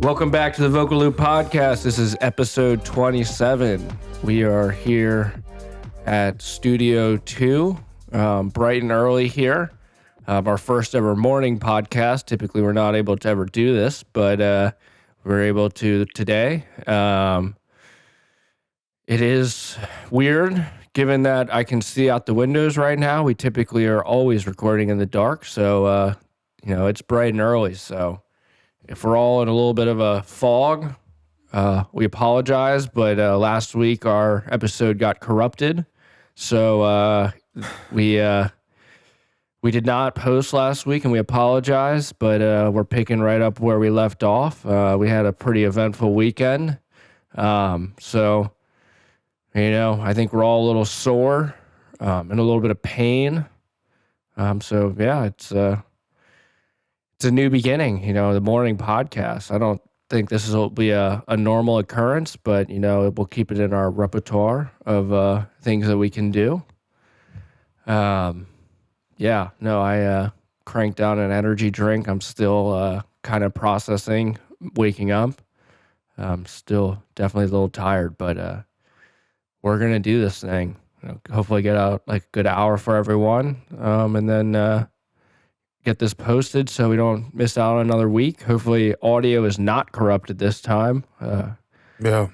Welcome back to the Vocal Lube podcast. This is episode 27. We are here at Studio 2, bright and early here. Our first ever morning podcast. Typically, we're not able to ever do this, but we're able to today. It is weird, given that I can see out the windows right now. We typically are always recording in the dark, so, it's bright and early, so... If we're all in a little bit of a fog, we apologize, but last week our episode got corrupted, so we did not post last week, and we apologize, but we're picking right up where we left off. We had a pretty eventful weekend, so, I think we're all a little sore and a little bit of pain, so yeah, it's a new beginning, the morning podcast. I don't think this will be a normal occurrence, but, we'll keep it in our repertoire of things that we can do. I cranked down an energy drink. I'm still kind of processing, waking up. I'm still definitely a little tired, but we're going to do this thing. Hopefully get out like a good hour for everyone, and then... get this posted so we don't miss out on another week. Hopefully audio is not corrupted this time. Yeah.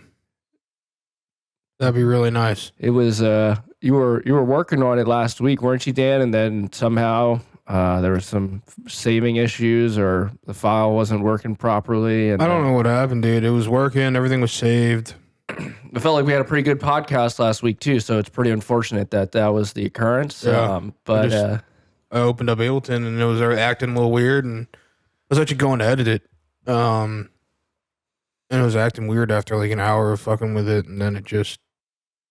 That'd be really nice. It was you were working on it last week, weren't you, Dan? And then somehow there were some saving issues or the file wasn't working properly. And I don't know what happened, dude. It was working. Everything was saved. I felt like we had a pretty good podcast last week too, so it's pretty unfortunate that was the occurrence. Yeah. I opened up Ableton and it was acting a little weird, and I was actually going to edit it. And it was acting weird after like an hour of fucking with it, and then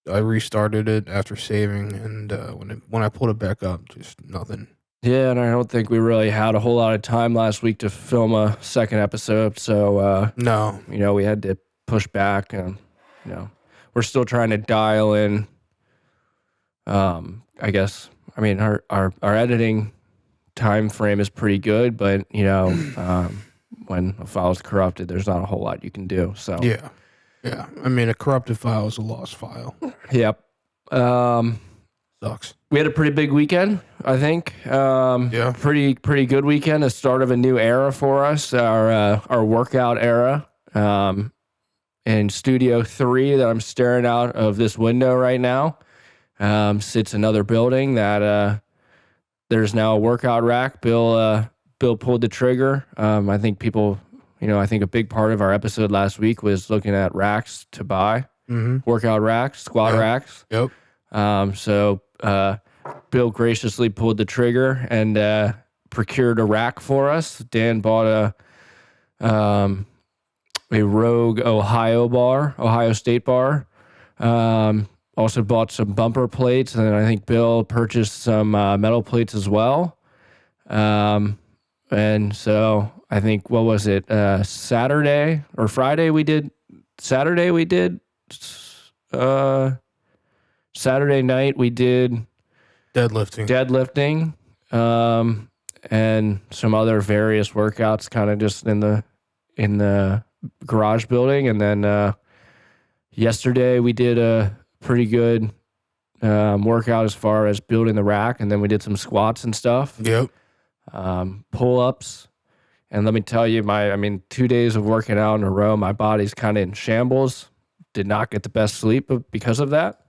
I restarted it after saving, and when I pulled it back up, just nothing. Yeah, and I don't think we really had a whole lot of time last week to film a second episode, so no. We had to push back, and we're still trying to dial in I guess. I mean, our editing time frame is pretty good, but when a file is corrupted, there's not a whole lot you can do. So yeah. I mean, a corrupted file is a lost file. Yep. Sucks. We had a pretty big weekend, I think. Yeah. Pretty good weekend. The start of a new era for us, our workout era. In Studio 3 that I'm staring out of this window right now. Sits another building that there's now a workout rack. Bill pulled the trigger. I think people, I think a big part of our episode last week was looking at racks to buy, workout racks, squat racks. Yep. So Bill graciously pulled the trigger and procured a rack for us. Dan bought a Rogue Ohio State bar. Also bought some bumper plates, and then I think Bill purchased some metal plates as well. And so I think, what was it, Saturday or Friday we did? Saturday night we did deadlifting, and some other various workouts, kind of just in the garage building. And then yesterday we did a pretty good workout as far as building the rack, and then we did some squats and stuff. Yep. Pull-ups, and let me tell you, 2 days of working out in a row, my body's kind of in shambles. Did not get the best sleep because of that.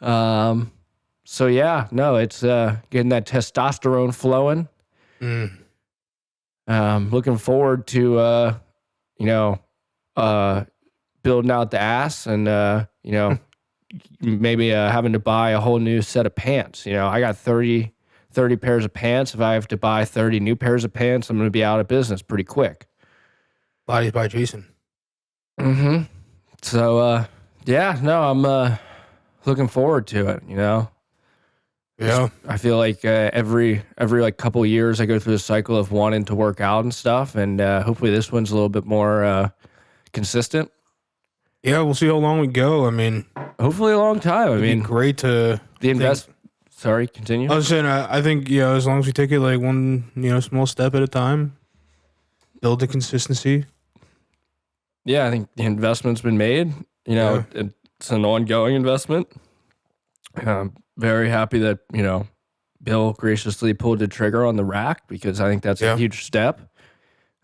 So yeah, no, it's getting that testosterone flowing. Looking forward to building out the ass and maybe having to buy a whole new set of pants. I got 30 pairs of pants. If I have to buy 30 new pairs of pants, I'm going to be out of business pretty quick. Bodies by Jason. So, I'm looking forward to it, Yeah. I feel like every like couple of years I go through the cycle of wanting to work out and stuff, and hopefully this one's a little bit more consistent. Yeah, we'll see how long we go. I mean, Hopefully a long time. I it'd mean, be great to Sorry, continue. I was saying, I think, as long as we take it like one, small step at a time, build the consistency. Yeah, I think the investment's been made. It's an ongoing investment. I'm very happy that, Bill graciously pulled the trigger on the rack because I think that's a huge step.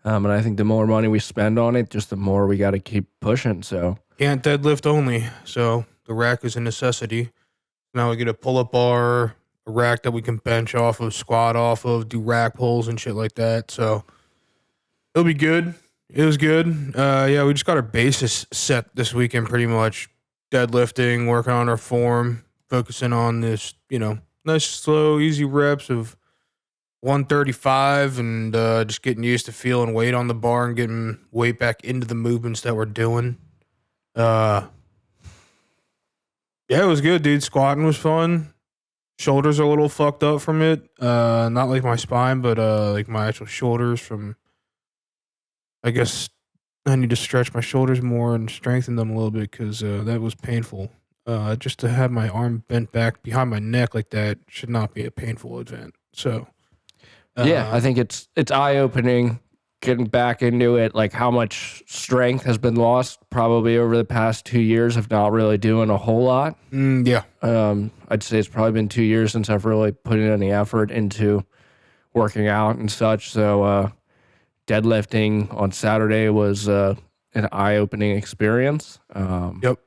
And I think the more money we spend on it, just the more we got to keep pushing. So Can't deadlift only. So the rack is a necessity. Now we get a pull-up bar, a rack that we can bench off of, squat off of, do rack pulls and shit like that. So it'll be good. It was good. We just got our basis set this weekend pretty much. Deadlifting, working on our form, focusing on this, nice, slow, easy reps of 135 and just getting used to feeling weight on the bar and getting weight back into the movements that we're doing. Yeah, it was good, dude. Squatting was fun. Shoulders are a little fucked up from it. Not like my spine, but like my actual shoulders from, I guess I need to stretch my shoulders more and strengthen them a little bit because that was painful. Just to have my arm bent back behind my neck like that should not be a painful event. So, I think it's eye-opening getting back into it, like how much strength has been lost probably over the past 2 years of not really doing a whole lot. Yeah. I'd say it's probably been 2 years since I've really put in any effort into working out and such. So deadlifting on Saturday was an eye-opening experience. Yep.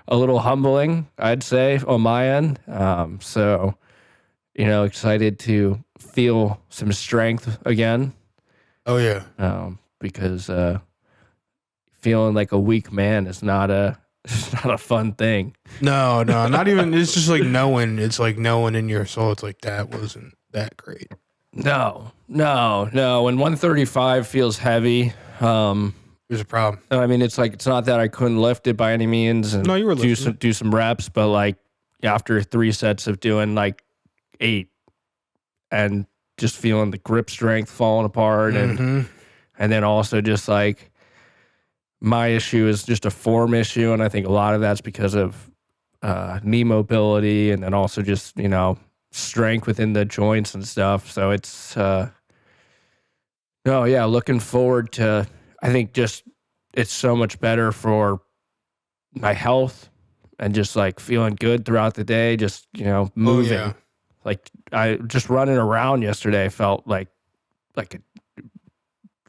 A little humbling, I'd say, on my end. So, excited to feel some strength again. Oh, yeah. Because feeling like a weak man is not a fun thing. No, not even. It's just like knowing. It's like knowing in your soul. It's like that wasn't that great. No. When 135 feels heavy, there's a problem. I mean, it's like it's not that I couldn't lift it by any means, and no, you were do some reps, but like after 3 sets of doing like 8, and just feeling the grip strength falling apart, and then also just like my issue is just a form issue, and I think a lot of that's because of knee mobility, and then also just strength within the joints and stuff. So it's looking forward to. I think just it's so much better for my health and just like feeling good throughout the day. Just moving. Oh, yeah. Like I just running around yesterday felt like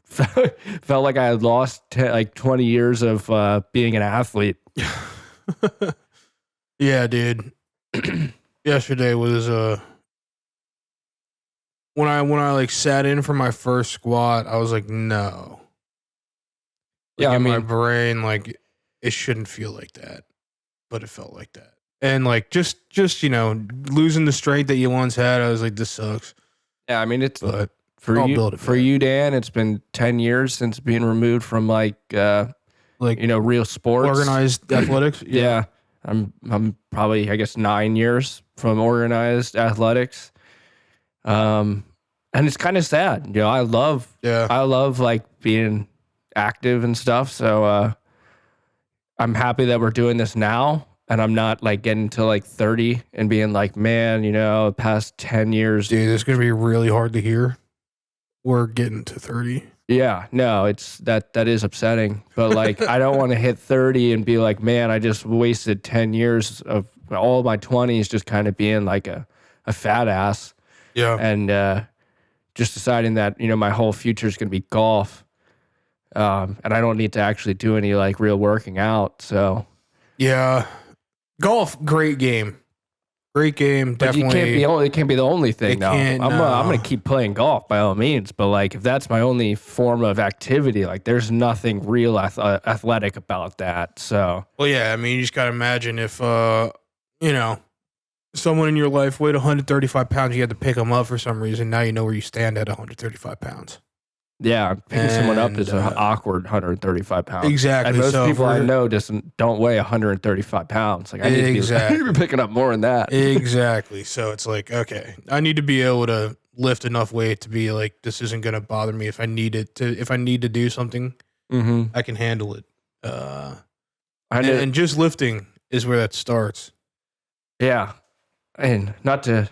felt like I had lost 20 years of being an athlete. Yeah, dude. Yesterday was when I like sat in for my first squat, I was like, no. Like Yeah, my brain, like it shouldn't feel like that, but it felt like that. And like just losing the strength that you once had, I was like, this sucks. Yeah, I mean it's but for you, Dan. It's been 10 years since being removed from real sports, organized athletics. Yeah, I'm probably I guess 9 years from organized athletics. And it's kind of sad. I love like being active and stuff. So I'm happy that we're doing this now, and I'm not like getting to like 30 and being like, man, the past 10 years. Dude, it's gonna be really hard to hear. We're getting to 30. Yeah, no, it's that is upsetting. But like, I don't want to hit 30 and be like, man, I just wasted 10 years of all of my 20s just kind of being like a fat ass. Yeah. And just deciding that, my whole future is going to be golf. And I don't need to actually do any like real working out. So yeah, golf, great game. Great game, but definitely. It can't be the only thing. No, I'm gonna keep playing golf by all means. But like, if that's my only form of activity, like, there's nothing real athletic about that. So, well, yeah, I mean, you just gotta imagine if someone in your life weighed 135 pounds, you had to pick them up for some reason. Now you know where you stand at 135 pounds. Yeah, picking someone up And, is an awkward 135 pounds. Exactly. And most So people I for- know just don't weigh 135 pounds. Like I need, I need to be picking up more than that. Exactly. So it's like, okay, I need to be able to lift enough weight to be like, this isn't going to bother me. If I need to do something, I can handle it. And just lifting is where that starts. Yeah. And not to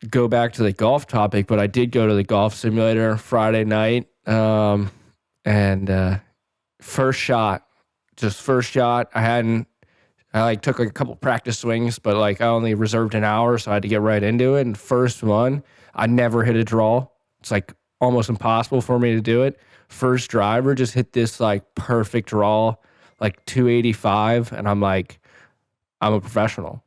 go back to the golf topic, but I did go to the golf simulator Friday night. First shot, I like took like a couple practice swings, but like I only reserved an hour, so I had to get right into it. And first one, I never hit a draw. It's like almost impossible for me to do it. First driver just hit this like perfect draw, like 285, and I'm like, I'm a professional.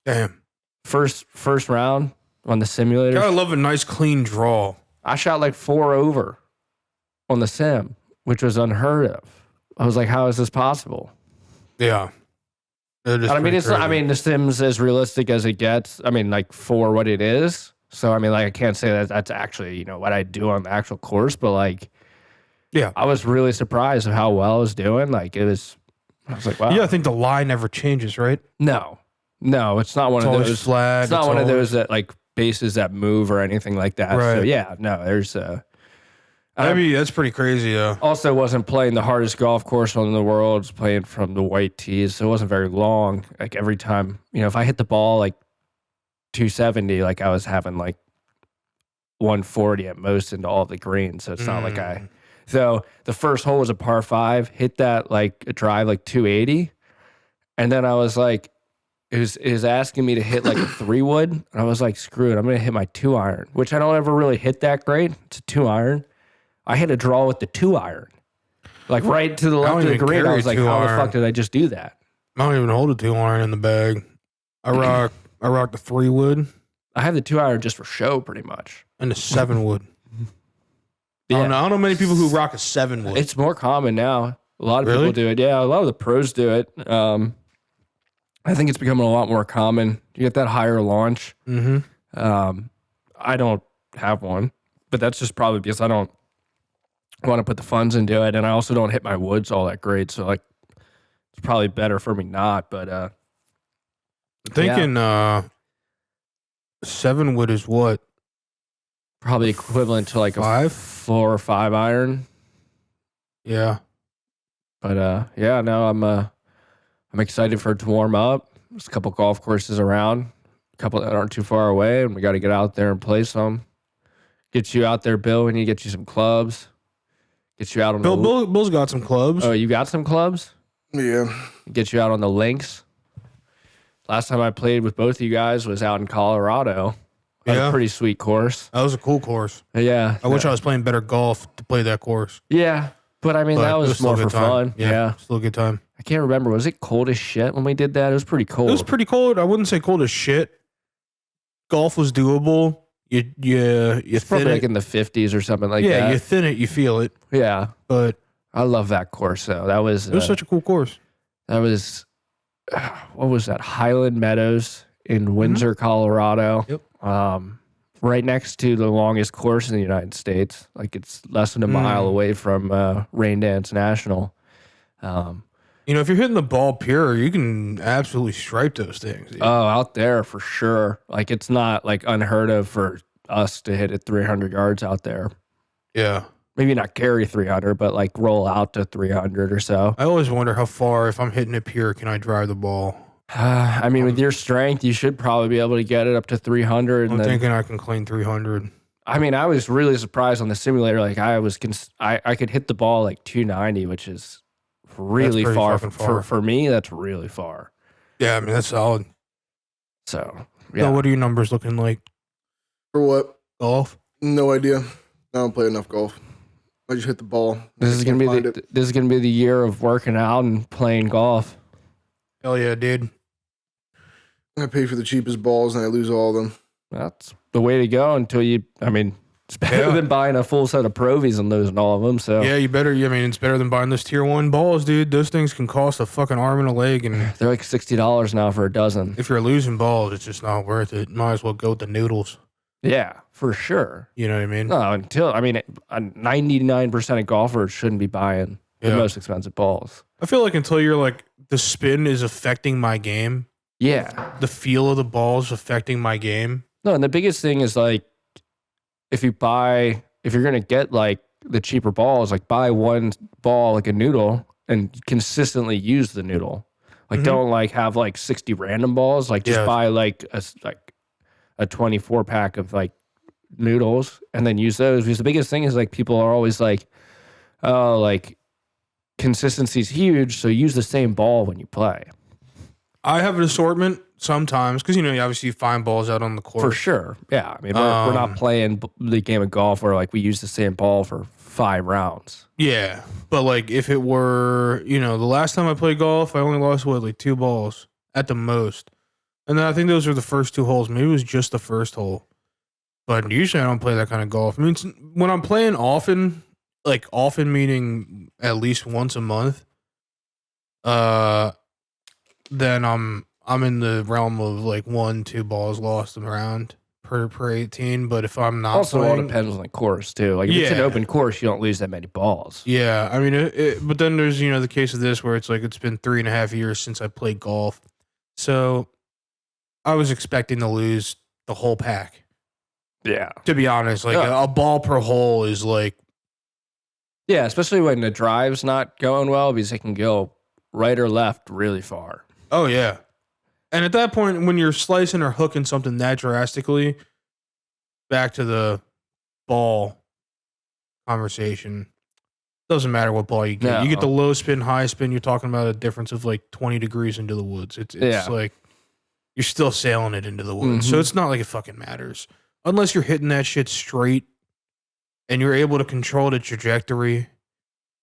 Damn. First round on the simulator. I love a nice clean draw. I shot like 4 over on the sim, which was unheard of. I was like, how is this possible? Yeah. I mean, the sim's as realistic as it gets. I mean, like for what it is. So, I mean, like I can't say that that's actually, what I do on the actual course, but like, yeah, I was really surprised of how well I was doing. Like I was like, wow. Yeah, I think the line never changes, right? No, it's not one of those flat. It's not one of those that like bases that move or anything like that. Right. So yeah, no, there's that's pretty crazy, though. Also wasn't playing the hardest golf course in the world. It's playing from the white tees, so it wasn't very long. Like every time, if I hit the ball like 270, like I was having like 140 at most into all the greens. So it's not like So the first hole was a par 5, hit that like a drive like 280, and then I was like, it was asking me to hit like a 3-wood, and I was like, screw it, I'm gonna hit my 2-iron, which I don't ever really hit that great. It's a 2-iron. I hit a draw with the 2-iron, like right to the left of the green. I was like, how the fuck did I just do that? I don't even hold a 2-iron in the bag. I rock the 3-wood. I have the 2-iron just for show, pretty much, and the 7-wood. Yeah. I don't know many people who rock a 7-wood. It's more common now. A lot of people do it. Yeah, a lot of the pros do it. I think it's becoming a lot more common. You get that higher launch. I don't have one, but that's just probably because I don't want to put the funds into it, and I also don't hit my woods all that great. So like, it's probably better for me not. But thinking 7-wood is what? Probably equivalent to like a 4 or 5 iron. Yeah. But yeah, no, I'm excited for it to warm up. There's a couple golf courses around, a couple that aren't too far away, and we got to get out there and play some. Get you out there, Bill. We need to get you some clubs. Get you out on Bill's got some clubs. Oh, you got some clubs? Yeah. Get you out on the links. Last time I played with both of you guys was out in Colorado. A pretty sweet course. That was a cool course. Yeah. I wish I was playing better golf to play that course. Yeah. But I mean, that was more for fun. Yeah. Still a good time. I can't remember. Was it cold as shit when we did that? It was pretty cold. It was pretty cold. I wouldn't say cold as shit. Golf was doable. You it's probably like in the 50s or something like that. Yeah, you thin it, you feel it. Yeah. But I love that course though. It was such a cool course. That was what was that? Highland Meadows in Windsor, Colorado. Yep. Right next to the longest course in the United States. Like it's less than a mile away from Rain Dance National. If you're hitting the ball pure, you can absolutely stripe those things. Dude. Oh, out there for sure. Like it's not like unheard of for us to hit it 300 yards out there. Yeah. Maybe not carry 300, but like roll out to 300 or so. I always wonder how far, if I'm hitting it pure, can I drive the ball? I mean, with your strength, you should probably be able to get it up to 300. I'm thinking I can clean 300. I mean, I was really surprised on the simulator. Like I could hit the ball like 290, which is really far. For me, that's really far. Yeah, I mean, that's solid. So, yeah. So what are your numbers looking like? For what? Golf? No idea. I don't play enough golf. I just hit the ball. This is gonna be the year of working out and playing golf. Hell yeah, dude. I pay for the cheapest balls and I lose all of them. That's the way to go until it's better than buying a full set of Provies and losing all of them. So yeah, it's better than buying those tier 1 balls, dude. Those things can cost a fucking arm and a leg, and they're like $60 now for a dozen. If you're losing balls, it's just not worth it. Might as well go with the noodles. Yeah, for sure. You know what I mean? No, a 99% of golfers shouldn't be buying the most expensive balls. I feel like until you're like, the spin is affecting my game. Yeah. The feel of the ball is affecting my game. No, and the biggest thing is like, if you're going to get like the cheaper balls, like buy one ball, like a noodle, and consistently use the noodle. Like don't like have like 60 random balls. Like just buy like a 24 pack of like noodles and then use those. Because the biggest thing is like people are always like, oh, like consistency is huge, so use the same ball when you play. I have an assortment sometimes because, you obviously you find balls out on the course. For sure. Yeah. I mean, we're not playing the game of golf where like we use the same ball for 5 rounds. Yeah. But like if it were, the last time I played golf, I only lost like 2 balls at the most. And then I think those were the first 2 holes. Maybe it was just the first hole. But usually I don't play that kind of golf. I mean, when I'm playing often, like often meaning at least once a month, then I'm in the realm of like 1-2 balls lost around per 18. But if I'm not also, playing, all depends on the course too. Like if it's an open course, you don't lose that many balls. Yeah, I mean, but then there's the case of this where it's like it's been 3.5 years since I played golf, so I was expecting to lose the whole pack. Yeah, to be honest, like a ball per hole is like, yeah, especially when the drive's not going well because it can go right or left really far. Oh yeah. And at that point, when you're slicing or hooking something that drastically, back to the ball conversation, doesn't matter what ball you get. No. You get the low spin, high spin, you're talking about a difference of like 20 degrees into the woods. It's like you're still sailing it into the woods. So it's not like it fucking matters. Unless you're hitting that shit straight and you're able to control the trajectory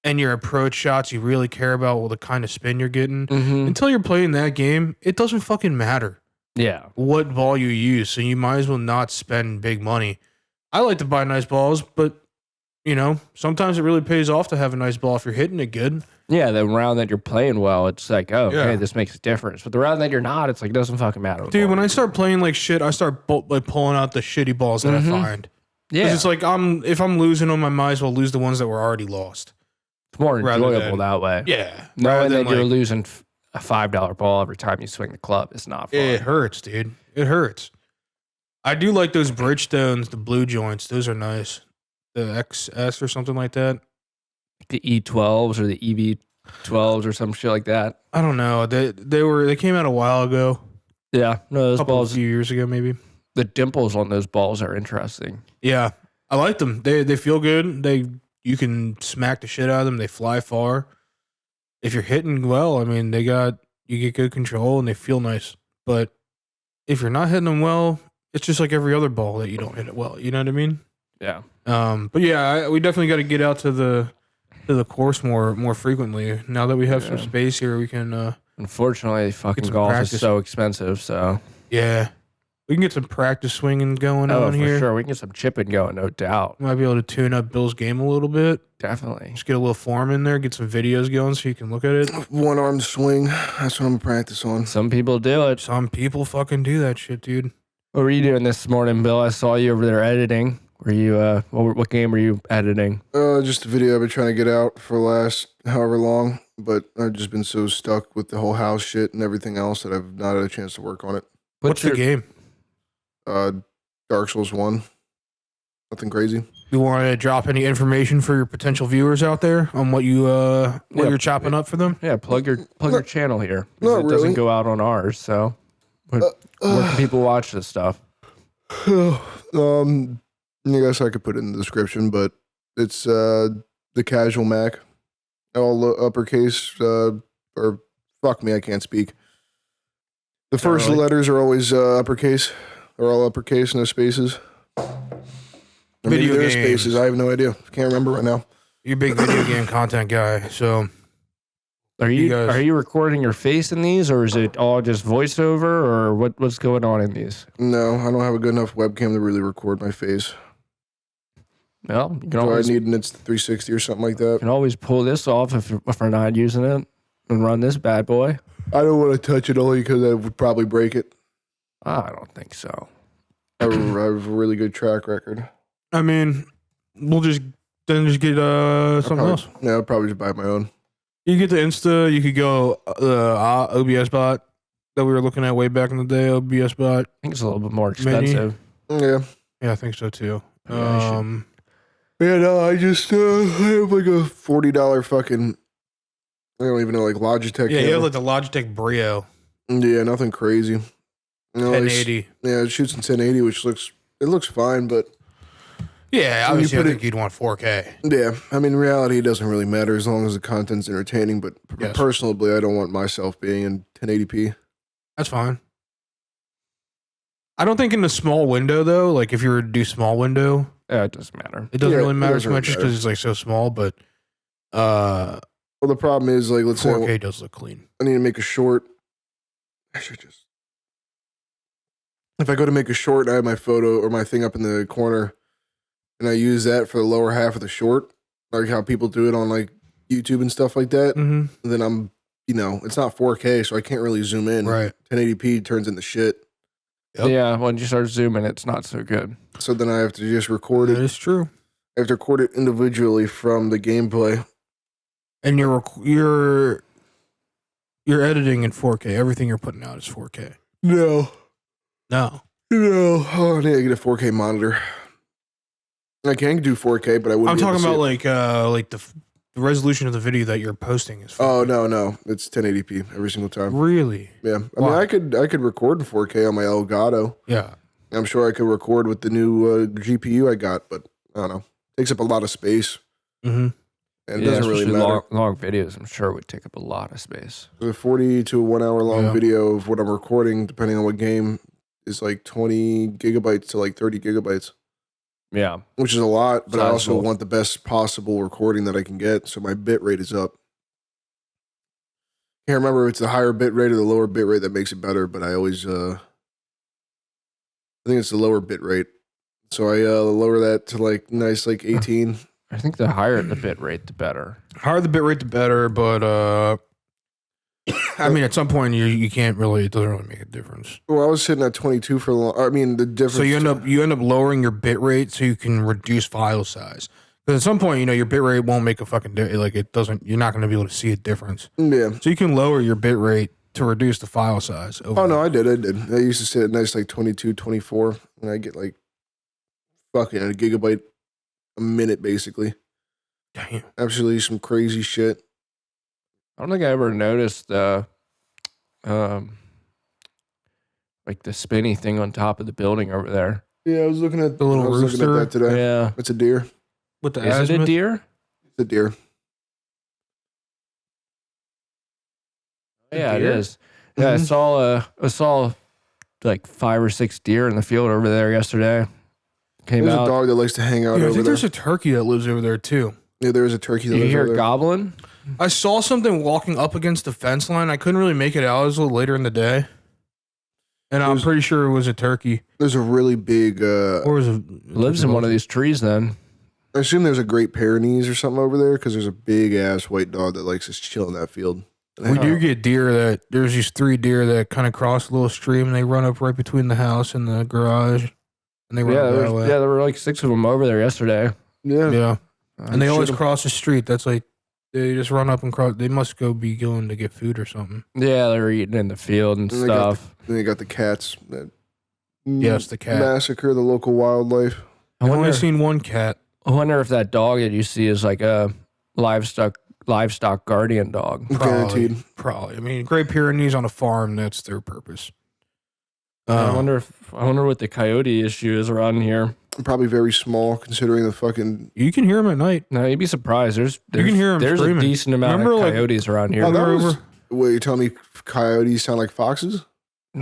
and your approach shots, you really care about the kind of spin you're getting. Until you're playing that game, it doesn't fucking matter. Yeah. What ball you use. So you might as well not spend big money. I like to buy nice balls, but sometimes it really pays off to have a nice ball if you're hitting it good. Yeah, the round that you're playing well, it's like, oh, okay, this makes a difference. But the round that you're not, it's like, it doesn't fucking matter. Dude, when I start playing like shit, I start like pulling out the shitty balls that I find. Yeah. Because it's like, if I'm losing them, I might as well lose the ones that were already lost. It's more enjoyable that way. Yeah. Knowing that you're losing a $5 ball every time you swing the club is not fun. It hurts, dude. It hurts. I do like those Bridgestones, the blue joints. Those are nice. The XS or something like that. The E12s or the EV12s or some shit like that. I don't know. They came out a while ago. Yeah. No, those balls. A few years ago, maybe. The dimples on those balls are interesting. Yeah. I like them. They feel good. You can smack the shit out of them. They fly far. If you're hitting well, I mean, you get good control and they feel nice. But if you're not hitting them well, it's just like every other ball that you don't hit it well. You know what I mean? Yeah. But yeah, we definitely got to get out to the course more frequently. Now that we have some space here, we can. Unfortunately, fucking golf is so expensive. So yeah. We can get some practice swinging going on here. For sure. We can get some chipping going, no doubt. Might be able to tune up Bill's game a little bit. Definitely. Just get a little form in there, get some videos going so you can look at it. One arm swing. That's what I'm practice on. Some people do it. Some people fucking do that shit, dude. What were you doing this morning, Bill? I saw you over there editing. Were you, what game were you editing? Just a video I've been trying to get out for the last however long, but I've just been so stuck with the whole house shit and everything else that I've not had a chance to work on it. What's the game? Dark Souls 1. Nothing crazy. You want to drop any information for your potential viewers out there on what you're chopping up for them? Yeah, plug your channel here. Not it really. Doesn't go out on ours, so where can people watch this stuff? I guess I could put it in the description, but it's the casual Mac, all uppercase, or fuck me, I can't speak. The first letters are always uppercase, or all uppercase, no spaces. Or maybe there are spaces. I have no idea. Can't remember right now. You're a big video game content guy, so are you recording your face in these, or is it all just voiceover, or what's going on in these? No, I don't have a good enough webcam to really record my face. Well, you can I always need an Insta360 or something like that. You can always pull this off if we're not using it and run this bad boy. I don't want to touch it only because I would probably break it. I don't think so. I have a really good track record. I mean, we'll just get something else. Yeah, I'll probably just buy my own. You get the Insta. You could go OBS bot that we were looking at way back in the day. OBS bot. I think it's a little bit more expensive. Yeah, I think so too. yeah, no, I just I have like a $40 fucking. I don't even know, like Logitech. Yeah, you have like the Logitech Brio. Yeah, nothing crazy. 1080. Yeah, it shoots in 1080, which looks fine, but yeah, obviously I think you'd want 4K. Yeah, I mean, in reality, it doesn't really matter as long as the content's entertaining. But personally, I don't want myself being in 1080p. That's fine. I don't think in the small window though. Like if you were to do small window, it doesn't matter. It doesn't really matter so much just because it's like so small. But well, the problem is like let's 4K say does look clean. I need to make a short. I should just. If I go to make a short, I have my photo or my thing up in the corner, and I use that for the lower half of the short, like how people do it on like YouTube and stuff like that. Mm-hmm. Then I'm, it's not 4K, so I can't really zoom in. Right. 1080p turns into shit. Yep. Yeah, when you start zooming, it's not so good. So then I have to just record it. That is true. I have to record it individually from the gameplay. And you're editing in 4K. Everything you're putting out is 4K. No. Oh, I need to get a 4K monitor. I can do 4K, but I wouldn't. I'm talking about like the resolution of the video that you're posting is 4K. Oh no, it's 1080p every single time. Really? Yeah, I mean, I could record in 4K on my Elgato. Yeah, I'm sure I could record with the new GPU I got, but I don't know. It takes up a lot of space. Mm-hmm. And it doesn't really matter. Long videos, I'm sure, would take up a lot of space. A 40 to 1 hour long video of what I'm recording, depending on what game, is like 20 gigabytes to like 30 gigabytes. Yeah. Which is a lot, but Sizable. I also want the best possible recording that I can get, so my bit rate is up. Can't remember if it's the higher bit rate or the lower bit rate that makes it better, but I always, I think it's the lower bit rate. So I lower that to like nice like 18. I think the higher the bit rate, the better. Higher the bit rate, the better. But I mean, at some point you can't really. It doesn't really make a difference. Well, I was sitting at 22 for long. I mean, the difference. So you end up lowering your bit rate so you can reduce file size. Because at some point, your bit rate won't make a fucking like it doesn't. You're not going to be able to see a difference. Yeah. So you can lower your bit rate to reduce the file size. Oh no, I did. I used to sit at nice like 22, 24, and I get like fucking a gigabyte a minute, basically. Damn. Absolutely some crazy shit. I don't think I ever noticed the like the spinny thing on top of the building over there. Yeah, I was looking at the little rooster. Looking at that today. Yeah, it's a deer. With the is it a deer? It's a deer. Yeah, it is. Yeah, I saw like 5 or 6 deer in the field over there yesterday. There's a dog that likes to hang out over there. I think there's a turkey that lives over there too. Yeah, there is a turkey that you lives hear over there. gobbling? I saw something walking up against the fence line. I couldn't really make it out. It was a little later in the day. And I'm pretty sure it was a turkey. There's a really big... or was it lives in one of these trees then. I assume there's a Great Pyrenees or something over there because there's a big-ass white dog that likes to chill in that field. We do get deer there's these 3 deer that kind of cross a little stream and they run up right between the house and the garage. And they run that way. Yeah, there were like 6 of them over there yesterday. Yeah. And they always cross the street. That's like, they just run up and cross. They must be going to get food or something. Yeah, they were eating in the field and stuff. Then they got the cats that the cat massacre the local wildlife. I've only seen one cat. I wonder if that dog that you see is like a livestock guardian dog. Guaranteed. Probably. I mean, Great Pyrenees on a farm, that's their purpose. I wonder what the coyote issue is around here. Probably very small considering the fucking... You can hear them at night. No, you'd be surprised. There's you can hear them There's screaming. a decent amount of coyotes around here. Wait, you're telling me coyotes sound like foxes?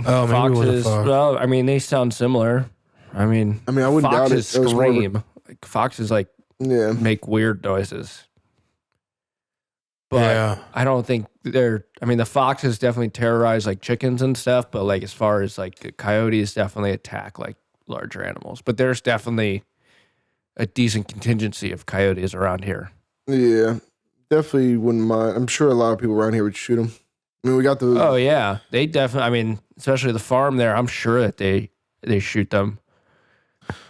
Oh, foxes. Well, I mean, they sound similar. I mean, I wouldn't doubt it. Foxes scream. Like foxes make weird noises. But I don't think the foxes definitely terrorize like chickens and stuff, but like as far as like the coyotes definitely attack like larger animals. But there's definitely a decent contingency of coyotes around here. Yeah, definitely wouldn't mind. I'm sure a lot of people around here would shoot them. I mean, we got the... Oh, yeah. They definitely, especially the farm there, I'm sure that they shoot them.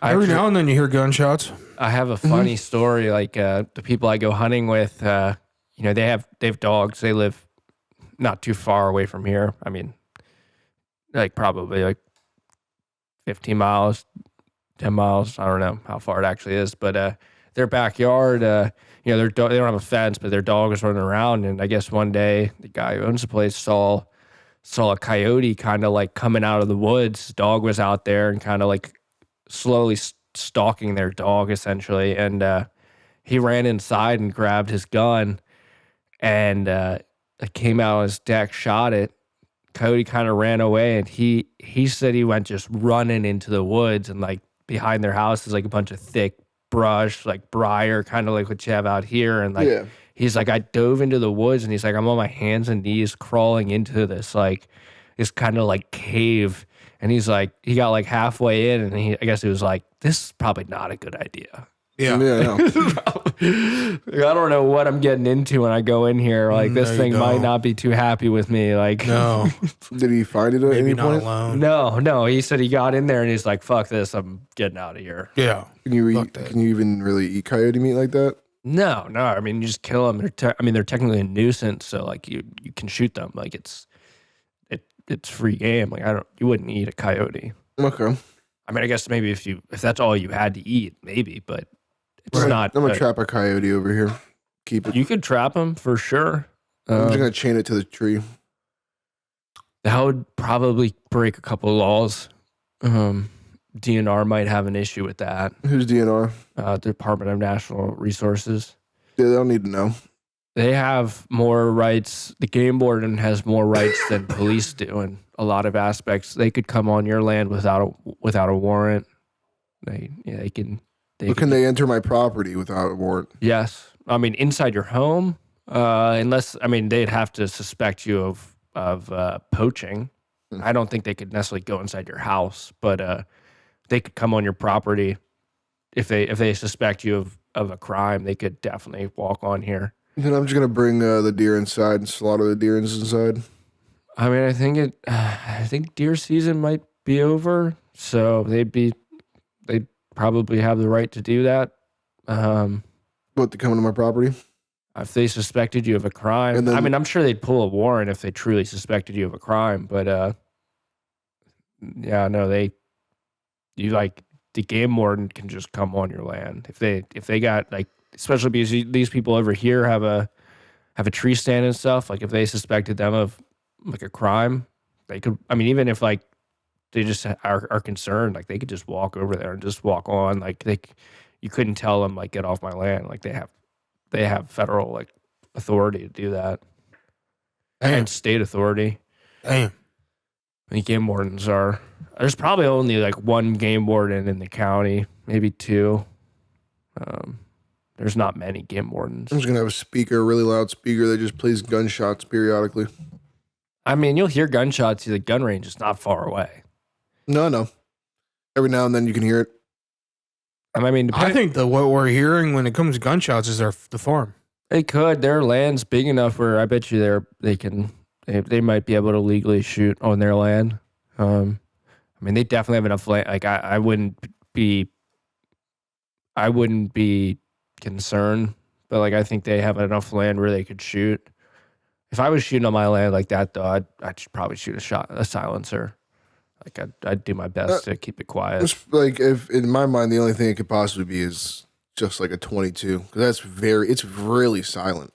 Every now and then you hear gunshots. I have a funny story. Like the people I go hunting with, they have dogs. They live not too far away from here. I mean, like probably like 15 miles, 10 miles. I don't know how far it actually is, but their backyard, they don't have a fence, but their dog is running around. And I guess one day the guy who owns the place saw a coyote kind of like coming out of the woods. Dog was out there and kind of like slowly stalking their dog essentially. And he ran inside and grabbed his gun and it came out on his deck, shot it. Coyote kind of ran away, and he said he went just running into the woods, and like behind their house is like a bunch of thick brush, like briar, kind of like what you have out here. And like he's like, I dove into the woods, and he's like, I'm on my hands and knees crawling into this kind of like cave. And he's like, he got like halfway in, and I guess he was like, this is probably not a good idea. Yeah. I don't know what I'm getting into when I go in here. Like this thing might not be too happy with me. Like, no. Did he find it at any point? Alone. No. He said he got in there and he's like, "Fuck this! I'm getting out of here." Yeah. Can you even really eat coyote meat like that? No. I mean, you just kill them. They're technically a nuisance, so like you can shoot them. Like it's free game. Like you wouldn't eat a coyote. Okay. I mean, I guess maybe if that's all you had to eat, maybe, but. It's not. I'm gonna trap a coyote over here. Keep it. You could trap him for sure. I'm just gonna chain it to the tree. That would probably break a couple of laws. DNR might have an issue with that. Who's DNR? Department of Natural Resources. Yeah, they don't need to know. They have more rights. The game warden has more rights than police do in a lot of aspects. They could come on your land without a warrant. They can. Can they enter my property without a warrant? Yes. I mean, inside your home, unless, they'd have to suspect you of poaching. I don't think they could necessarily go inside your house, but they could come on your property. If they suspect you of a crime, they could definitely walk on here. Then I'm just going to bring the deer inside and slaughter the deer inside. I mean, I think deer season might be over, so they'd probably have the right to do that. To come into my property? If they suspected you of a crime. I'm sure they'd pull a warrant if they truly suspected you of a crime, but the game warden can just come on your land. If they got like, especially because these people over here have a tree stand and stuff, like if they suspected them of like a crime, they could, even if like they just are concerned, like they could just walk over there and just walk on. Like you couldn't tell them like get off my land. Like they have federal like authority to do that. Damn. And state authority. Damn. The game wardens there's probably only like one game warden in the county, maybe two. There's not many game wardens. I'm just gonna have a really loud speaker that just plays gunshots periodically. You'll hear gunshots. The gun range is not far away. No. Every now and then you can hear it. I think what we're hearing when it comes to gunshots is the farm. They could. Their land's big enough where I bet you they might be able to legally shoot on their land. They definitely have enough land. Like I wouldn't be concerned, but like I think they have enough land where they could shoot. If I was shooting on my land like that, though, I'd probably shoot a silencer. Like I'd do my best to keep it quiet. It's like if in my mind the only thing it could possibly be is just like a 22 because it's really silent.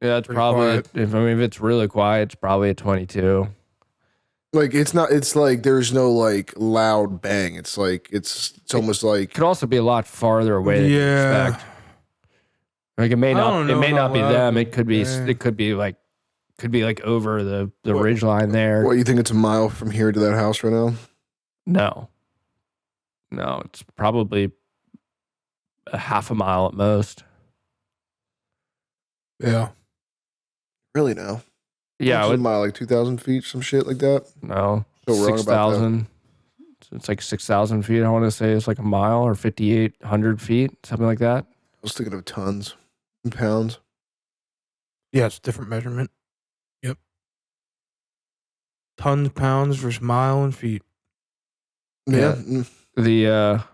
Yeah, it's probably if it's really quiet, it's probably a 22. Like it's not. It's like there's no like loud bang. It's like it's almost like it could also be a lot farther away than you expect. Like it may not be them. It could be. It could be like over the ridge line there. What, you think it's a mile from here to that house right now? No, it's probably a half a mile at most. Yeah. Really now? Yeah, a mile, like 2,000 feet, some shit like that. No, 6,000. It's like 6,000 feet. I want to say it's like a mile or 5,800 feet, something like that. I was thinking of tons and pounds. Yeah, it's a different measurement. Yep. Tons, pounds versus mile and feet. Yeah. the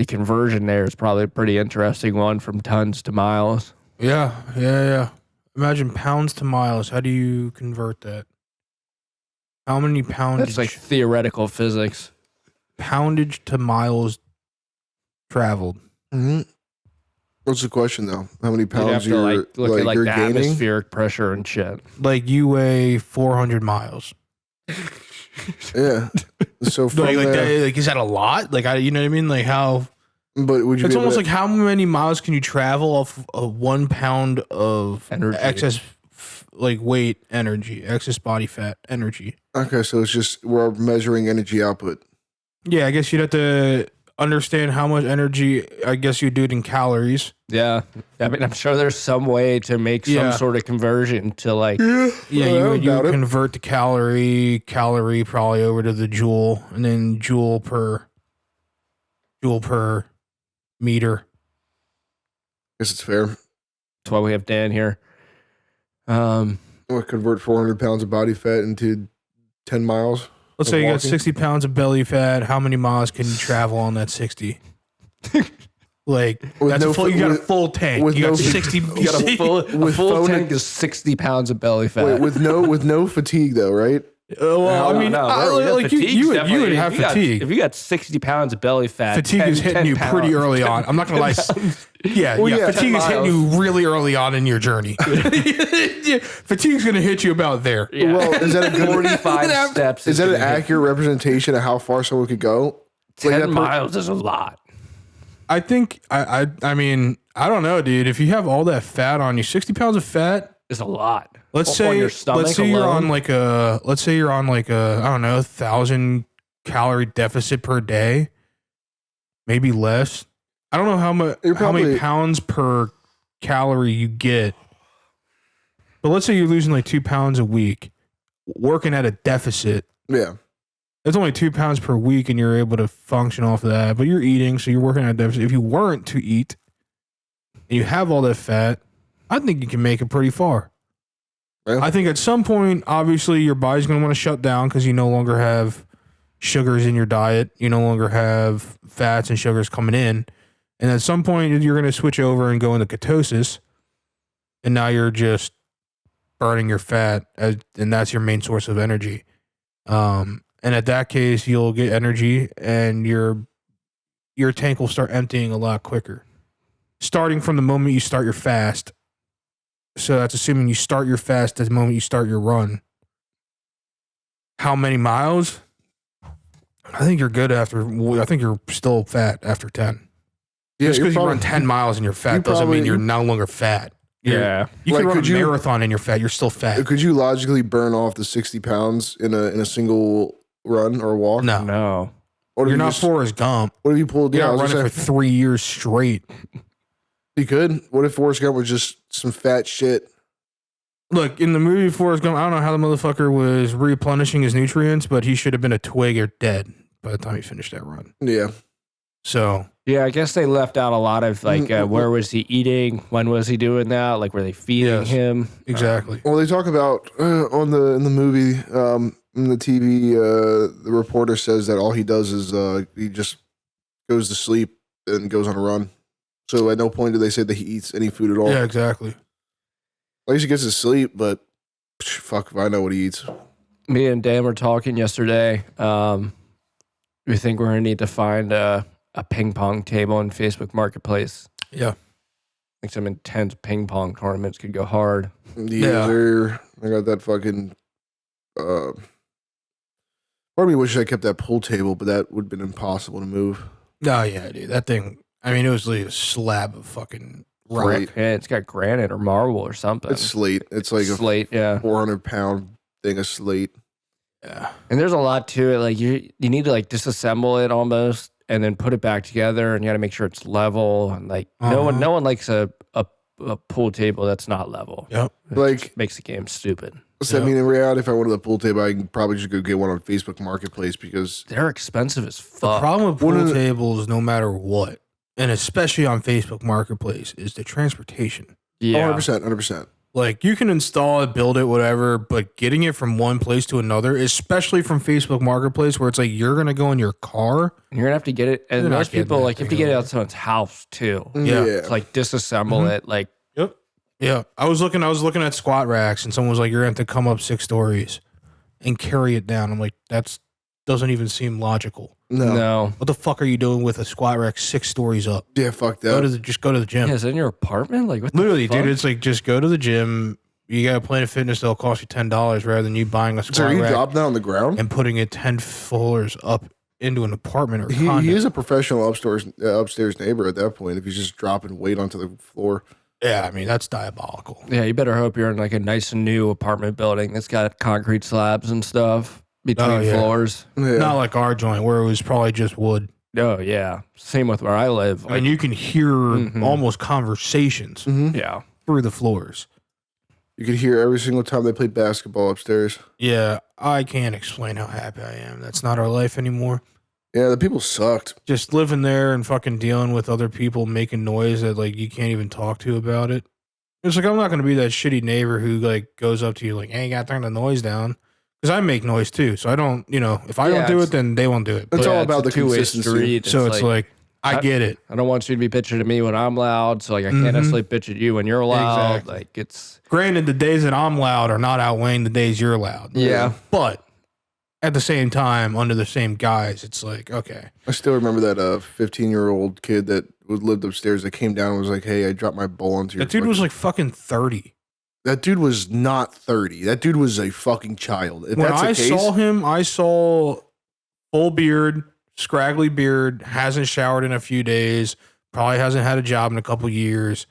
conversion there is probably a pretty interesting one from tons to miles. Yeah. Imagine pounds to miles. How do you convert that? How many poundage? That's like theoretical physics. Poundage to miles traveled. Mm-hmm. What's the question though? How many You have pounds to you're look at you're the gaining? atmospheric pressure and shit. Like you weigh 400 miles. Yeah. So from Like there, that, like is that a lot? Like you know what I mean? Like how? but would you? It's be able almost to- like how many miles can you travel off of 1 pound of Energy. excess, like weight energy, excess body fat energy? Okay, so it's just we're measuring energy output. Yeah, I guess you'd have to understand how much energy. I guess you do it in calories. Yeah. I mean, I'm sure there's some way to make some Yeah. sort of conversion to like. Yeah, you would doubt it. convert the calorie probably over to the joule, and then joule per meter. Guess it's fair. That's why we have Dan here. We'll convert 400 pounds of body fat into 10 miles. Let's Of say you got walking? 60 pounds of belly fat. How many miles can you travel on that 60? Like With that's no a full, fa- you got a with- full tank. with You got no- 60. You got a full With phone tank is 60 pounds of belly fat. Wait, with no fatigue though, right? Well, I mean, like you would have fatigue. If you got 60 pounds of belly fat, Fatigue 10 is hitting 10 you pretty pounds- early on. I'm not gonna lie. Yeah, Well, yeah, fatigue 10 is hitting you really early on in your journey. Yeah, fatigue's gonna hit you about there. Yeah. Well, is that a good 45 steps. Is that an gonna hit accurate representation of how far someone could go? 10 that miles is a lot. I think I mean I don't know, dude. If you have all that fat on you, 60 pounds of fat. Is a lot. Let's On say your stomach you're alone. on like a I don't know 1,000 calorie deficit per day, maybe less. I don't know how much You're how many probably- pounds per calorie you get, but let's say you're losing like 2 pounds a week, working at a deficit. Yeah. It's only 2 pounds per week, and you're able to function off of that. But you're eating, so you're working at a deficit. If you weren't to eat, and you have all that fat, I think you can make it pretty far. Yeah. I think at some point, obviously, your body's going to want to shut down because you no longer have sugars in your diet. You no longer have fats and sugars coming in. And at some point, you're going to switch over and go into ketosis. And now you're just burning your fat, and that's your main source of energy. And at that case, you'll get energy, and your tank will start emptying a lot quicker. Starting from the moment you start your fast. So that's assuming you start your fast at the moment you start your run. How many miles? I think you're good I think you're still fat after 10. Yeah, Just you're because you run probably- 10 miles and you're fat you doesn't mean probably- you're no longer fat. Yeah. You Like, can run a could you- marathon and you're fat. You're still fat. Could you logically burn off the 60 pounds in a single run or walk? No. No. What if You're you not just- Forrest Gump. What if you pulled? You're Yeah, I not was running gonna for say, 3 years straight. you could. What if Forrest Gump was just some fat shit? Look, in the movie Forrest Gump, I don't know how the motherfucker was replenishing his nutrients, but he should have been a twig or dead by the time he finished that run. Yeah. So, Yeah, I guess they left out a lot of like Mm, where was he eating? When was he doing that? Like were they feeding Yes. him? exactly. Well, they talk about in the movie, in the TV, the reporter says that all he does is he just goes to sleep and goes on a run. So at no point do they say that he eats any food at all. Yeah, exactly. At least he gets to sleep, but fuck if I know what he eats. Me and Dan were talking yesterday. We think we're gonna need to find a ping pong table in Facebook Marketplace. Yeah. I think some intense ping pong tournaments could go hard. Yeah. I got that fucking. Part of me wishes I kept that pool table, but that would have been impossible to move. Oh, yeah, dude. That thing, I mean, it was like a slab of fucking rock. Right. Yeah, it's got granite or marble or something. It's slate. It's like a slate, yeah. 400-pound thing of slate. Yeah. And there's a lot to it. Like you need to like disassemble it almost, and then put it back together. And you got to make sure it's level. And like no one likes a pool table that's not level. Yep. It Like- just makes the game stupid. So, Yeah. I mean, in reality, if I wanted a pool table, I can probably just go get one on Facebook Marketplace because They're expensive as The fuck. problem with One of pool the- tables, no matter what, and especially on Facebook Marketplace, is the transportation. Yeah, 100%, 100%. Like, you can install it, build it, whatever, but getting it from one place to another, especially from Facebook Marketplace, where it's like you're going to go in your car. You're going to have to get it. And You're not most getting people, that like, you have to thing get it over. out someone's house, too. Yeah. It's like disassemble it. Like, Yep. Yeah. I was looking at squat racks, and someone was like, you're going to have to come up 6 stories and carry it down. I'm like, that's doesn't even seem logical. no. What the fuck are you doing with a squat rack 6 stories up? Yeah, fuck that. Just go to the gym. Yeah, is it in your apartment? Like, what Literally, the fuck? dude, it's like, just go to the gym. You got a Planet Fitness that'll cost you $10 rather than you buying a So squat you rack drop that on the ground? and putting it 10 floors up into an apartment or condo. He is a professional upstairs neighbor at that point if he's just dropping weight onto the floor. Yeah, I mean, that's diabolical. Yeah, you better hope you're in like a nice and new apartment building that's got concrete slabs and stuff between Oh, yeah. floors. Yeah. Not like our joint where it was probably just wood. Oh, yeah. Same with where I live. I mean, you can hear almost conversations yeah. through the floors. You could hear every single time they play basketball upstairs. Yeah, I can't explain how happy I am. That's not our life anymore. Yeah, the people sucked. Just living there and fucking dealing with other people making noise that like you can't even talk to about it. It's like I'm not gonna be that shitty neighbor who like goes up to you like, "Hey, you gotta turn the noise down," because I make noise too. So I don't, if I Yeah, don't do it's- it, then they won't do it. It's But- all Yeah, about the a two-way consistency. street. so it's like I get it. I don't want you to be bitching at me when I'm loud, so like I can't necessarily bitch at you when you're loud. Exactly. Like it's Granted, the days that I'm loud are not outweighing the days you're loud. yeah. But at the same time, under the same guise, it's like, okay. I still remember that 15-year-old kid that lived upstairs that came down and was like, "Hey, I dropped my bowl onto your." That dude was like fucking 30. That dude was not 30. That dude was a fucking child. If When that's the I case, saw him, I saw full beard, scraggly beard, hasn't showered in a few days, probably hasn't had a job in a couple years,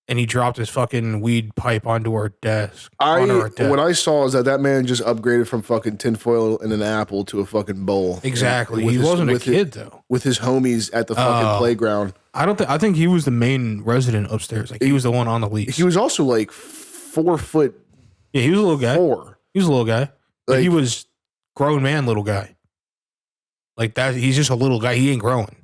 and he dropped his fucking weed pipe onto our desk. what I saw is that man just upgraded from fucking tinfoil and an apple to a fucking bowl. Exactly. With He his- wasn't a with kid though. with his homies at the fucking Oh. playground. I think he was the main resident upstairs. Like he was the one on the lease. He was also like 4'4". Yeah, he was a little guy. He was a little guy. But he Like- was grown man, little guy. Like that, he's just a little guy. He ain't growing.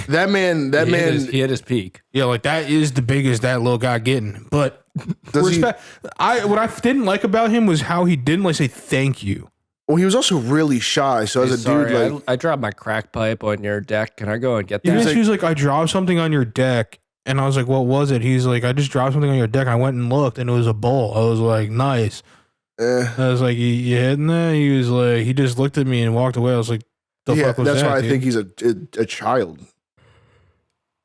That man. He hit his peak. Yeah, like that is the biggest that little guy getting. But Does he? respect. What I didn't like about him was how he didn't like say thank you. Well, he was also really shy. So as a Sorry, dude, like I dropped my crack pipe on your deck. Can I go and get Yeah, that? he was like, I dropped something on your deck. And I was like, what was it? He's like, I just dropped something on your deck. I went and looked and it was a bowl. I was like, nice. eh. I was like, you hitting that? He was like, he just looked at me and walked away. I was like, the Yeah, fuck was that's that? why I dude? think he's a child.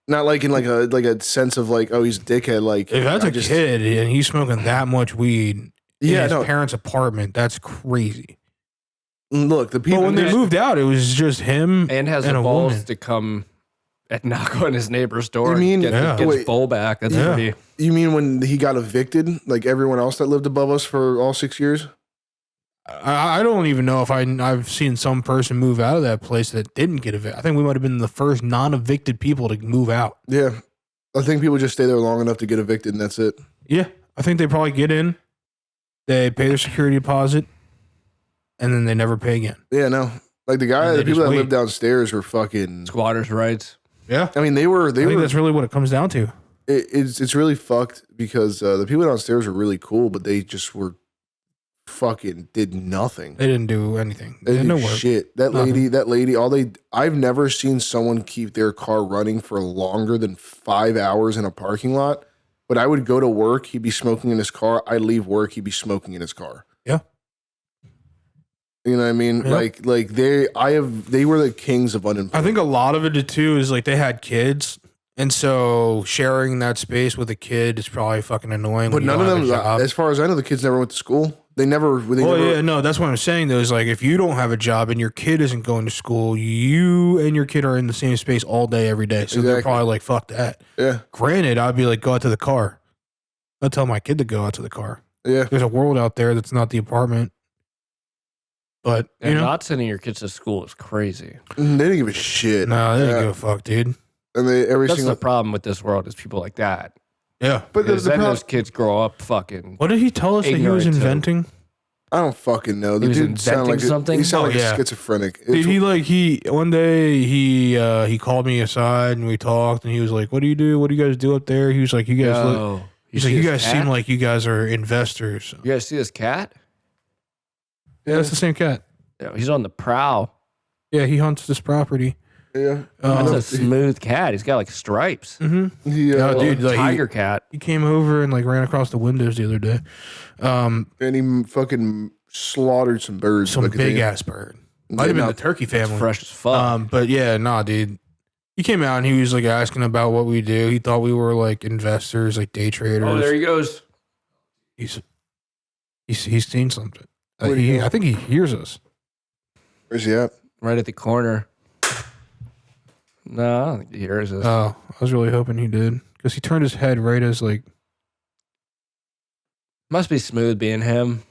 Not like in like a sense of like, oh, he's a dickhead. Like If that's I a kid and he's smoking that much weed in Yeah, his no. parents' apartment, that's crazy. Look, the people. But when they moved out, it was just him and has and the a balls woman. to come and knock on his neighbor's door. You and mean- get, Yeah. get Wait. his bowl back? That's Yeah. pretty. You mean when he got evicted, like everyone else that lived above us for all 6 years? I don't even know if I've seen some person move out of that place that didn't get evicted. I think we might have been the first non-evicted people to move out. Yeah, I think people just stay there long enough to get evicted, and that's it. Yeah, I think they probably get in, they pay their security deposit, and then they never pay again. Yeah, no, like the And they people just that wait. lived downstairs were fucking. Squatters' rights. Yeah, I mean, they I think were. that's really what it comes down to. It's really fucked because the people downstairs were really cool, but they just were fucking did nothing. They didn't do anything. They They had did no work. shit. That lady, I've never seen someone keep their car running for longer than 5 hours in a parking lot. But I would go to work, he'd be smoking in his car. I'd leave work, he'd be smoking in his car. Yeah. You know what I mean? Yeah. Like they were the kings of unemployment. I think a lot of it too is like they had kids, and so sharing that space with a kid is probably fucking annoying. But when you none of don't them, have a job. as far as I know, the kids never went to school. They never. Yeah, no, that's what I'm saying though. Is like if you don't have a job and your kid isn't going to school, you and your kid are in the same space all day, every day. So they're Exactly. probably like, fuck that. Yeah, Granted, I'd be like, go out to the car. I'd tell my kid to go out to the car. yeah. There's a world out there that's not the apartment. But, And you know, not sending your kids to school is crazy. They didn't give a shit. no, they didn't Yeah. give a fuck, dude. And they every That's single. the problem with this world is people like that. Yeah. But the Because then problem, those kids grow up fucking. What did he tell us that he was Ignorant, too. inventing? I don't fucking know. The was dude sounded inventing like something? He sounded Oh, like yeah. a schizophrenic. Did It's- he one day he called me aside and we talked and he was like, what do you guys do up there? He was like, you guys look. Oh, He's see like, you this guys cat? seem like you guys are investors. You guys see this cat? Yeah, that's the same cat. Yeah, he's on the prowl. Yeah, he hunts this property. Yeah. That's a smooth cat. He's got like stripes. Mm-hmm. He, Oh, dude, like, Tiger cat. He came over and like ran across the windows the other day. and he fucking slaughtered some birds. Some like a big thing. ass bird. Might have been the turkey family. Fresh as fuck. But yeah, nah, dude. He came out and he was like asking about what we do. He thought we were like investors, like day traders. Oh, there he goes. He's seen something. Where'd he go? I think he hears us. Where's he at? Right at the corner. No, I don't think he hears us. Oh, I was really hoping he did because he turned his head right as like. Must be smooth being him.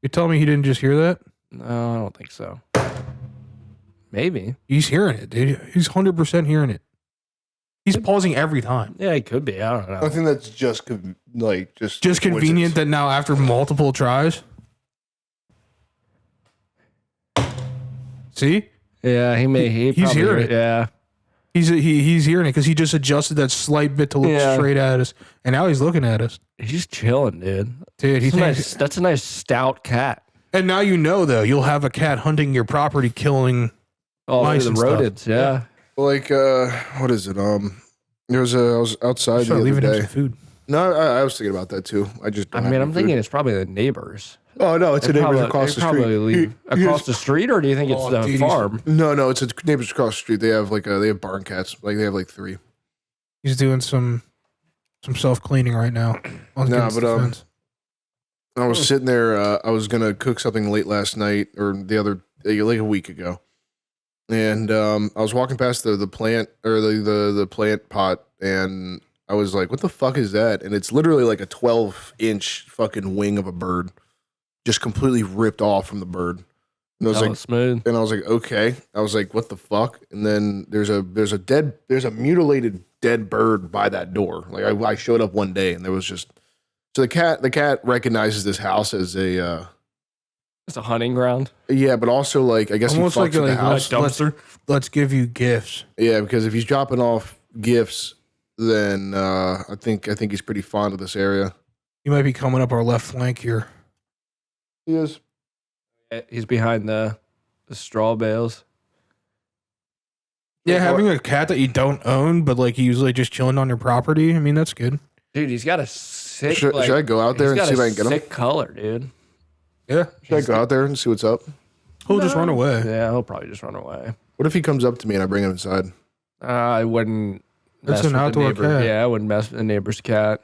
You telling me he didn't just hear that? No, I don't think so. Maybe. He's hearing it, dude. He's 100% hearing it. He's pausing every time. Yeah, he could be. I don't know. I think that's just Just convenient that now after multiple tries. See? Yeah, he may. He's probably hearing it. Yeah. He's hearing it because he just adjusted that slight bit to look Yeah. straight at us, and now he's looking at us, He's chilling, dude. dude. He thinks, That's a nice stout cat. and now you know though you'll have a cat hunting your property, killing. Oh, Mice the and stuff. rodents. Yeah. like what is it? I was outside the Start other leaving him day. some food. No, I was thinking about that too. I just. I Don't have mean, any I'm thinking food. it's probably the neighbors. Oh no, it's a They neighbors probably- across they the probably street. leave across the street, or do you think it's Oh, the dude, he's- farm? No, it's neighbors across the street. They have they have barn cats. Like they have like 3. He's doing some self cleaning right now. Nah, but I was sitting there. I was gonna cook something late last night or the other like a week ago, and I was walking past the plant or the plant pot, and I was like, "What the fuck is that?" And it's literally like a 12-inch fucking wing of a bird, just completely ripped off from the bird. And I was like, Smooth. and I was like, okay. I was like, what the fuck? And then there's a mutilated dead bird by that door. Like I showed up one day and there was just so the cat recognizes this house as a It's a hunting ground. yeah, but also like I guess Almost he fucks like with a the house. dumpster. Let's give you gifts. Yeah, because if he's dropping off gifts, then I think he's pretty fond of this area. He might be coming up our left flank here. He is. He's behind the straw bales. Yeah, having a cat that you don't own, but like he's like just chilling on your property. I mean, that's good. Dude, he's got a sick. Should I go out there and see if I can get him? Sick color, dude. Yeah, Should I go out there and see what's up? he'll just run away. Yeah, he'll probably just run away. What if he comes up to me and I bring him inside? I wouldn't. That's mess an with the outdoor neighbor. cat. Yeah, I wouldn't mess with the neighbor's cat.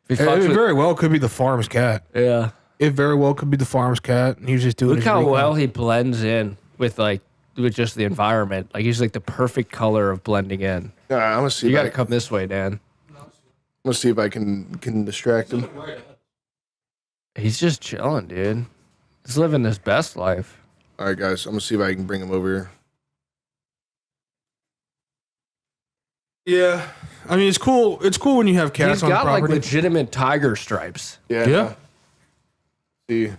If he It fucks with, very well could be the farm's cat. yeah. It very well could be the farm's cat, and he's just doing. Look his how recon. well he blends in with just the environment. Like he's like the perfect color of blending in. I'm gonna see. You if got I- to come this way, Dan. I'm gonna see if I can distract him. He's just chilling, dude. He's living his best life. All right, guys. I'm gonna see if I can bring him over here. Yeah, I mean it's cool. It's cool when you have cats He's on got like property. legitimate tiger stripes. Yeah. See,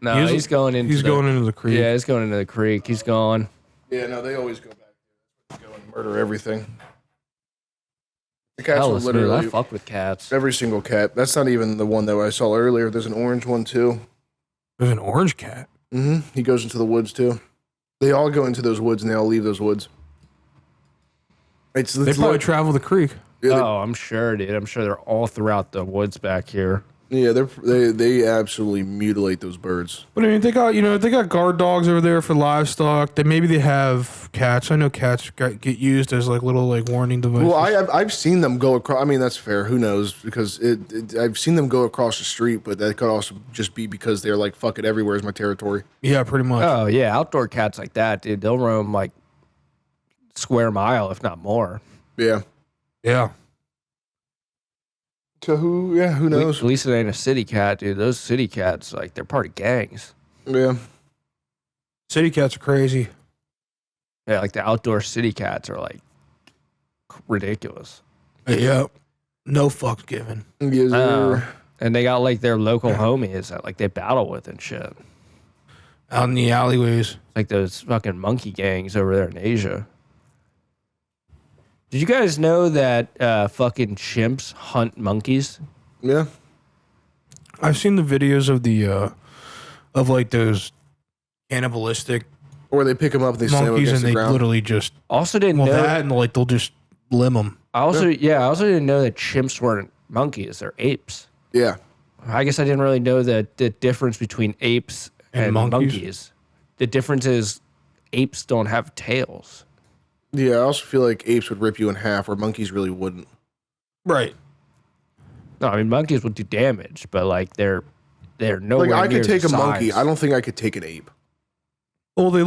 No, He is- he's going into. He's going into the creek. Yeah, he's going into the creek. He's gone. yeah, no, they always go back there. Go and murder everything. The cats Hell, will it's literally. I literally fuck with cats. every single cat. That's not even the one that I saw earlier. There's an orange one too. There's an orange cat. He goes into the woods too. They all go into those woods and they all leave those woods. They probably travel the creek. yeah, Oh, I'm sure, dude. I'm sure they're all throughout the woods back here. they absolutely mutilate those birds. But I mean, they got guard dogs over there for livestock. Maybe they have cats. I know cats get used as like little like warning devices. Well, I've seen them go across. I mean, that's fair. Who knows? Because I've seen them go across the street, but that could also just be because they're like, fuck it, everywhere is my territory. Yeah, pretty much. Oh yeah, outdoor cats like that, dude. They'll roam like square mile, if not more. Yeah. Yeah. So who knows? At least it ain't a city cat, dude. Those city cats, like they're part of gangs. Yeah. City cats are crazy. Yeah, like the outdoor city cats are like ridiculous. Yeah. No fucks given. Yes, sir. And they got like their local homies that like they battle with and shit. Out in the alleyways. Like those fucking monkey gangs over there in Asia. Did you guys know that fucking chimps hunt monkeys? Yeah. I've seen the videos of the of like those cannibalistic Or they pick them up, they slam them monkeys, against and the they ground. literally just Also didn't know that, and like they'll just limb them. I also didn't know that chimps weren't monkeys; they're apes. Yeah. I guess I didn't really know the difference between apes and monkeys. The difference is apes don't have tails. Yeah, I also feel like apes would rip you in half, where monkeys really wouldn't. Right. No, I mean monkeys would do damage, but like they're nowhere Like I near could take the a monkey. size. I don't think I could take an ape. Well, they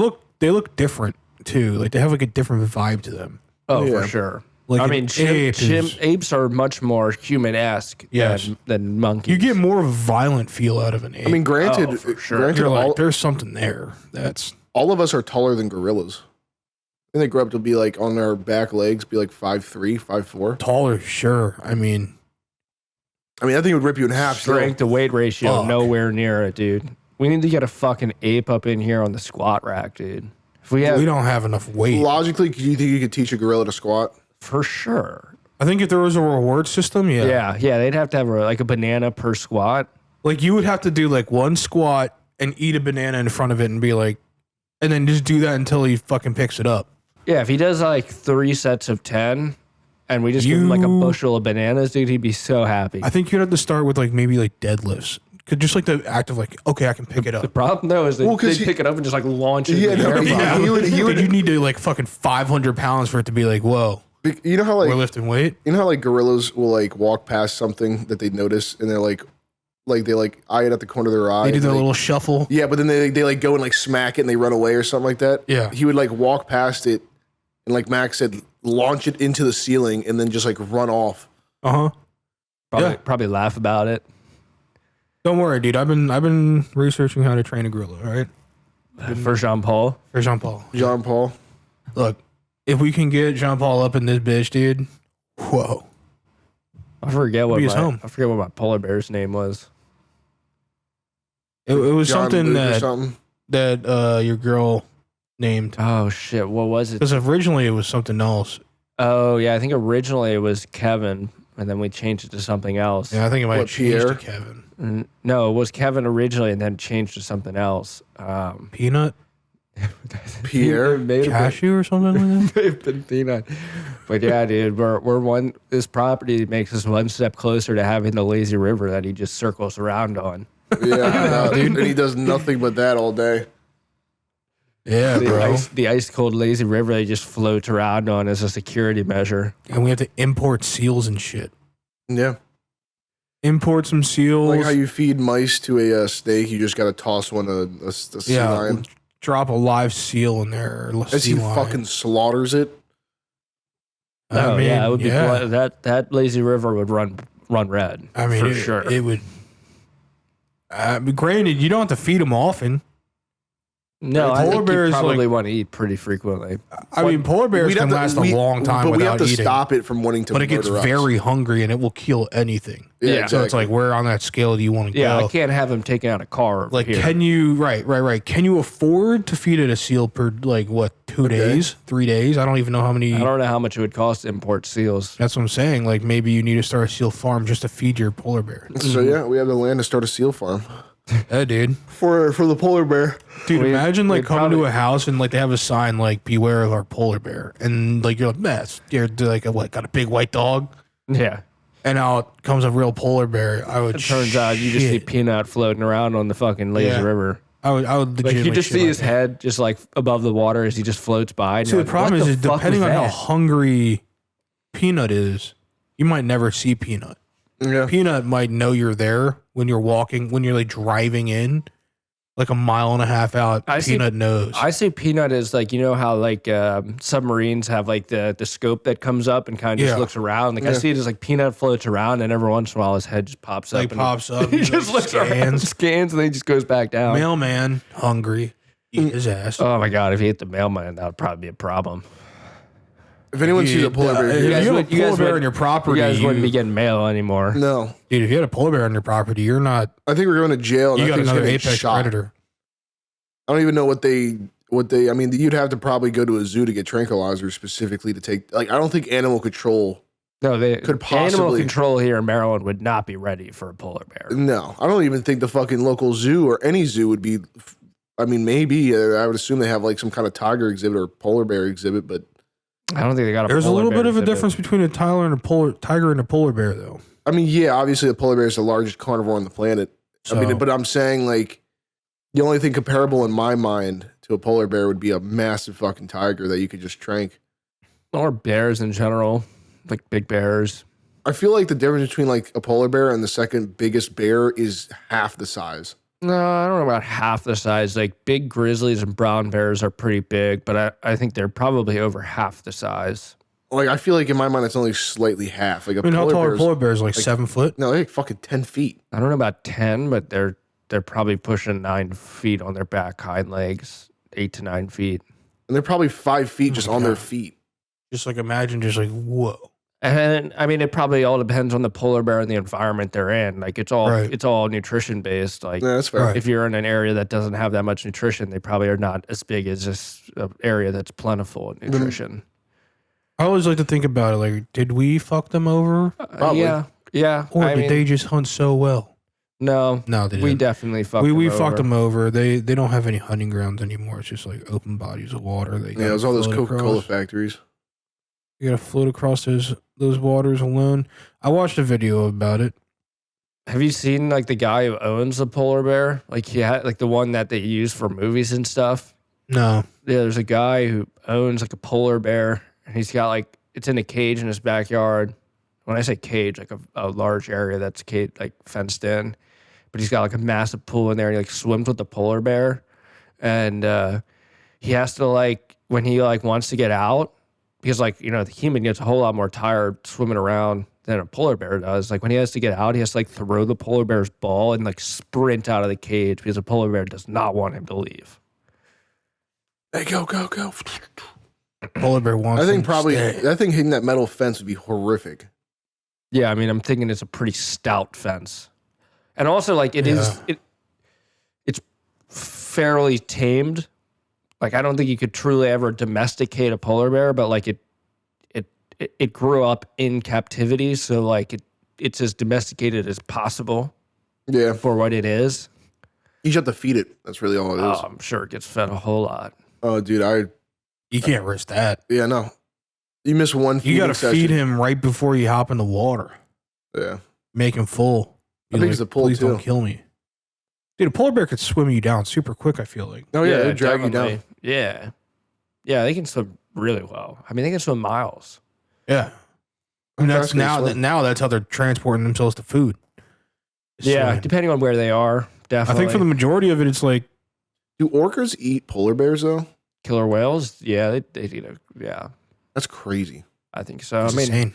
look different too. Like they have like a different vibe to them. Oh, Yeah. for sure. Like I an mean, ape is- apes are much more human-esque Yes. than monkeys. You get more of a violent feel out of an ape. I mean, granted, Oh, for sure. granted, you're like, all, there's something there. That's all of us are taller than gorillas. And they grow up to be like on their back legs, be like 5'3", 5'4". taller, sure. I mean, I mean, that thing would rip you in half. still. strength to weight ratio Fuck. nowhere near it, dude. We need to get a fucking ape up in here on the squat rack, dude. If we have, we don't have enough weight. Logically, do you think you could teach a gorilla to squat? for sure. I think if there was a reward system, Yeah, they'd have to have like a banana per squat. like you would have to do like one squat and eat a banana in front of it and be like, and then just do that until he fucking picks it up. Yeah, if he does like 3 sets of 10, and we just give him like a bushel of bananas, dude, he'd be so happy. I think you'd have to start with like maybe like deadlifts. Could just like the act of like, okay, I can pick it The up. problem though is they, Well, 'cause they'd pick it up and just like launch it. Yeah, in the no, air. yeah. Probably. He would- Dude, you need to like fucking 500 pounds for it to be like, whoa, You know how we're like lifting weight. gorillas will like walk past something that they notice and they're like they like eye it at the corner of their eye. They do and their little shuffle. Yeah, but then they like go and like smack it and they run away or something like that. Yeah. He would like walk past it and like Max said, launch it into the ceiling and then just like run off. Probably laugh about it. Don't worry, dude. I've been researching how to train a gorilla. All right, For Jean Paul. for Jean Paul. John Paul. Look, if we can get Jean Paul up in this bitch, dude. Whoa. I forget what Be his home. my polar bear's name was. It was John something Luke or that something. your girl named. Oh shit, what was it? Because originally it was something else. Oh yeah, I think originally it was Kevin, and then we changed it to something else. Yeah, I think it might have What, changed to Pierre? Kevin. No, it was Kevin originally, and then changed to something else. Peanut? Pierre. May have Cashew or something like that? may have been peanut. But yeah, dude, we're one. This property makes us one step closer to having the lazy river that he just circles around on. Yeah, dude. And he does nothing but that all day. Yeah, bro. The ice cold lazy river that he just floats around on as a security measure. And we have to import seals and shit. Yeah. Import some seals. Like how you feed mice to a steak, you just got to toss one a sea yeah, lion. drop a live seal in there. Or As sea he lion. fucking slaughters it. Oh yeah, it would be yeah. that lazy river would run red. I mean, for sure. It would. Granted, you don't have to feed them often. No, I polar think bears, you probably like- want to eat pretty frequently. I mean, polar bears can last a long time but without we have to eating. stop it from wanting to But it gets murder us. very hungry and it will kill anything. Yeah, Yeah. So it's exactly. like, where on that scale do you want to Yeah, go? I can't have him taking out a car. Over Like, here. can you? Right. Can you afford to feed it a seal per 2 days, 3 days? I don't even know how many. I don't know how much it would cost to import seals. That's what I'm saying. Like, maybe you need to start a seal farm just to feed your polar bear. So yeah, we have the land to start a seal farm Yeah, dude. for the polar bear. Dude, We- imagine like we'd coming to probably- a house and like they have a sign like "Beware of our polar bear," and like you're like, man, you're like got a big white dog, Yeah. and out comes a real polar bear. I would. It turns out you just see shit. Peanut floating around on the fucking lazy Yeah. river. I would Like legitimately. you just shit see my his pants. head just like above the water as he just floats by. And See, you're the like, problem what is the fuck depending was on how that? hungry Peanut is, you might never see Peanut. Yeah. Peanut might know you're there when you're walking, when you're like driving in, like a mile and a half out. I see- Peanut knows. I see Peanut as like, you know how like submarines have like the scope that comes up and kind of just Yeah. looks around. Like I Yeah. see it as like Peanut floats around and every once in a while his head just pops up. like and pops up, he and, just like, looks around, scans. scans, and then he just goes back down. Mailman, hungry, eat his ass. Oh my God, if he hit the mailman, that would probably be a problem. If anyone sees a polar bear, if here, guys you have would- a you polar guys bear would- on your You property, guys wouldn't be getting mail anymore. no. dude, if you had a polar bear on your property, you're not. I think we're going to jail. And You I got think another gonna get apex shot. predator. I don't even know what they I mean, you'd have to probably go to a zoo to get tranquilizers specifically to take. Like, I don't think animal control. No, could possibly animal control here in Maryland would not be ready for a polar bear. No, I don't even think the fucking local zoo or any zoo would be. I mean, maybe I would assume they have like some kind of tiger exhibit or polar bear exhibit, but I don't think they got a. There's a little bit of a exhibit. difference between a tiger and a polar bear, though. I mean, yeah, obviously the polar bear is the largest carnivore on the planet. So, I mean, but I'm saying like the only thing comparable in my mind to a polar bear would be a massive fucking tiger that you could just trank. Or bears in general, like big bears. I feel like the difference between like a polar bear and the second biggest bear is half the size. No, I don't know about half the size. Like big grizzlies and brown bears are pretty big, but I think they're probably over half the size. Like I feel like in my mind it's only slightly half. Like I mean, how tall are polar bears? Like 7 foot? No, they're like fucking 10 feet. I don't know about 10, but they're probably pushing 9 feet on their back hind legs, 8 to 9 feet. And they're probably 5 feet just on their feet. Just like imagine just like, whoa. And I mean, it probably all depends on the polar bear and the environment they're in. Like it's all nutrition based. Like yeah, that's fair. If you're in an area that doesn't have that much nutrition, they probably are not as big as this area that's plentiful in nutrition. I always like to think about it. Like, did we fuck them over? Yeah. Or did they just hunt so well? No, they didn't. We definitely fucked them over. We fucked them over. They don't have any hunting grounds anymore. It's just like open bodies of water. It was all those Coca-Cola factories. You gotta float across those waters alone. I watched a video about it. Have you seen like the guy who owns the polar bear? Like he had like the one that they use for movies and stuff. No. Yeah, there's a guy who owns like a polar bear, and he's got like it's in a cage in his backyard. When I say cage, like a large area that's like fenced in, but he's got like a massive pool in there, and he like swims with the polar bear, and he has to like when he like wants to get out. Because, like, you know, the human gets a whole lot more tired swimming around than a polar bear does. Like, when he has to get out, he has to, like, throw the polar bear's ball and, like, sprint out of the cage because the polar bear does not want him to leave. Hey, go. Polar bear wants I think hitting that metal fence would be horrific. Yeah, I mean, I'm thinking it's a pretty stout fence. And also, like, it's fairly tamed. Like, I don't think you could truly ever domesticate a polar bear, but like it grew up in captivity, so like it's as domesticated as possible. Yeah, for what it is. You just have to feed it. That's really all it is. Oh, I'm sure it gets fed a whole lot. Oh, dude, you can't risk that. Yeah, no. You miss one. You got to feed him right before you hop in the water. Yeah, make him full. I think it's the pull. Please don't kill me. Dude, a polar bear could swim you down super quick, I feel like. Oh, yeah, they drag you down. Yeah. Yeah, they can swim really well. I mean, they can swim miles. Yeah. I mean, that's now that's how they're transporting themselves to food. Yeah, depending on where they are, definitely. I think for the majority of it, it's like... Do orcas eat polar bears, though? Killer whales? Yeah, they eat it. Yeah. That's crazy. I think so. That's insane.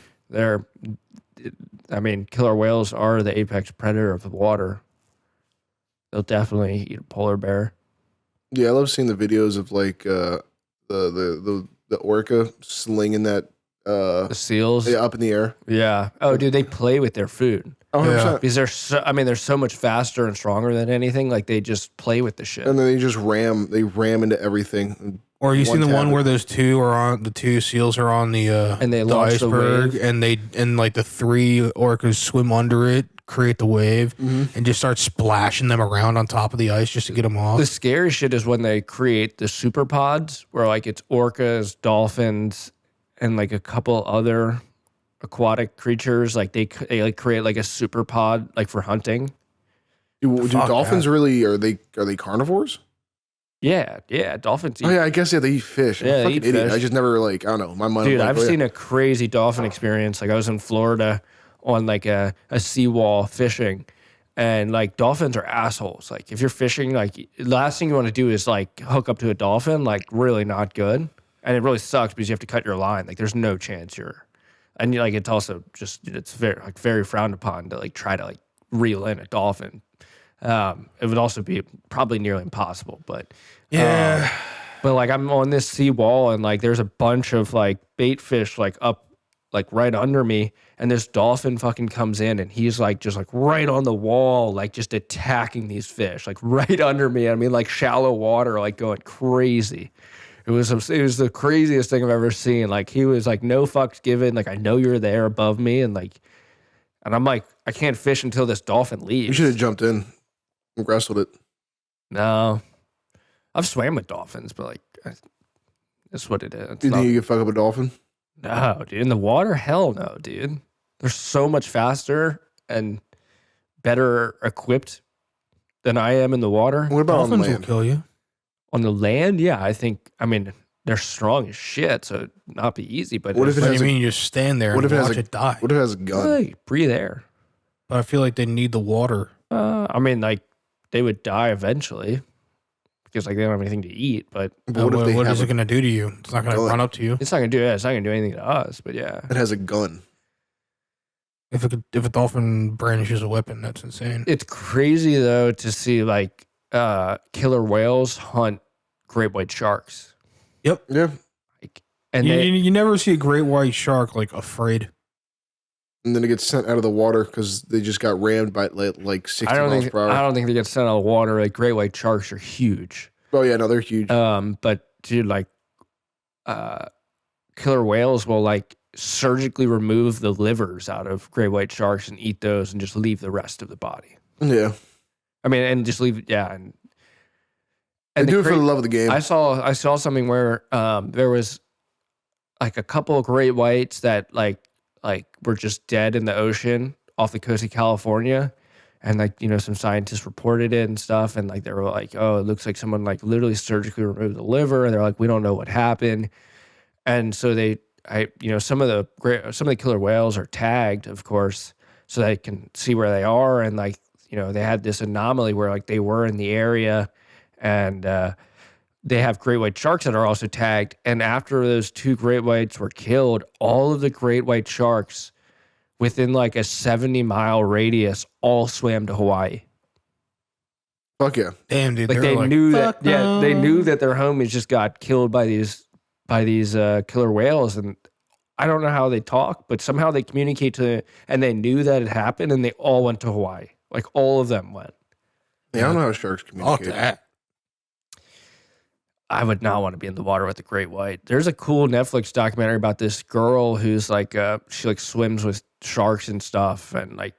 Killer whales are the apex predator of the water. They'll definitely eat a polar bear. Yeah, I love seeing the videos of like the orca slinging that the seals up in the air. Yeah. Oh, dude, they play with their food. Oh, yeah. Because they're so much faster and stronger than anything. Like they just play with the shit. And then they just ram into everything. Or you seen the one where those two seals are on the and they launch iceberg the wave. and like the 3 orcas swim under it, create the wave, and just start splashing them around on top of the ice just to get them off. The scary shit is when they create the super pods where like it's orcas, dolphins, and like a couple other aquatic creatures. Like they like create like a super pod like for hunting. Do dolphins really are they carnivores? Yeah, dolphins eat. Oh yeah, I guess they eat fish. I'm a fucking idiot. I just never I don't know. My mind. Dude, I've seen a crazy dolphin experience. Like I was in Florida on like a seawall fishing, and like dolphins are assholes. Like if you're fishing, like the last thing you want to do is like hook up to a dolphin. Like really not good, and it really sucks because you have to cut your line. Like there's no chance and like it's also just it's very frowned upon to like try to like reel in a dolphin. It would also be probably nearly impossible, but like I'm on this seawall and like there's a bunch of like bait fish like up like right under me, and this dolphin fucking comes in, and he's like just like right on the wall, like just attacking these fish, like right under me. I mean, like shallow water, like going crazy. It was the craziest thing I've ever seen. Like he was like no fucks given. Like I know you're there above me, and I'm like I can't fish until this dolphin leaves. You should have jumped in and wrestled it. No, I've swam with dolphins, but like that's what it is. Do you think you could fuck up a dolphin? No, dude. In the water, hell no, dude. They're so much faster and better equipped than I am in the water. What about on Dolphins will land? kill you. On the land, yeah, I mean, they're strong as shit, so it'd not be easy. But What if it What do has you a- mean you just stand there what and if it has watch a- it die? What if it has a gun? hey, breathe air. But I feel like they need the water. I mean, like they would die eventually because like they don't have anything to eat. But But what if they what have is it going to do to you? It's not going to gun? run up to you. it's not gonna do that. It's not gonna do anything to us. But yeah, it has a gun? If a dolphin brandishes a weapon, that's insane. it's crazy though to see like killer whales hunt great white sharks. Yeah. Like, and You, they, you never see a great white shark like afraid. And then it gets sent out of the water because they just got rammed by like 60 I don't miles think per hour. I don't think they get sent out of the water. Like great white sharks are huge. Oh yeah, no, they're huge. But dude, like, killer whales will like surgically remove the livers out of great white sharks and eat those and just leave the rest of the body. Yeah, I mean, and just leave, yeah. And they do it for cra- the love of the game. I saw something where there was like a couple of great whites that like were just dead in the ocean off the coast of California. And like, you know, some scientists reported it and stuff. And like, they were like, oh, it looks like someone like literally surgically removed the liver. And they're like, we don't know what happened. And so some of the killer whales are tagged, of course, so they can see where they are. And like, you know, they had this anomaly where like they were in the area and, they have great white sharks that are also tagged. And after those two great whites were killed, all of the great white sharks within like a 70-mile radius all swam to Hawaii. Fuck yeah. Damn, dude. Like they were knew "Fuck that, yeah, no." they knew that their homies just got killed by these killer whales. And I don't know how they talk, but somehow they communicate and they knew that it happened and they all went to Hawaii. Like all of them went. Yeah, I don't know how sharks Fuck communicate. that. I would not want to be in the water with a great white. There's a cool Netflix documentary about this girl who's like, she like swims with sharks and stuff. And like,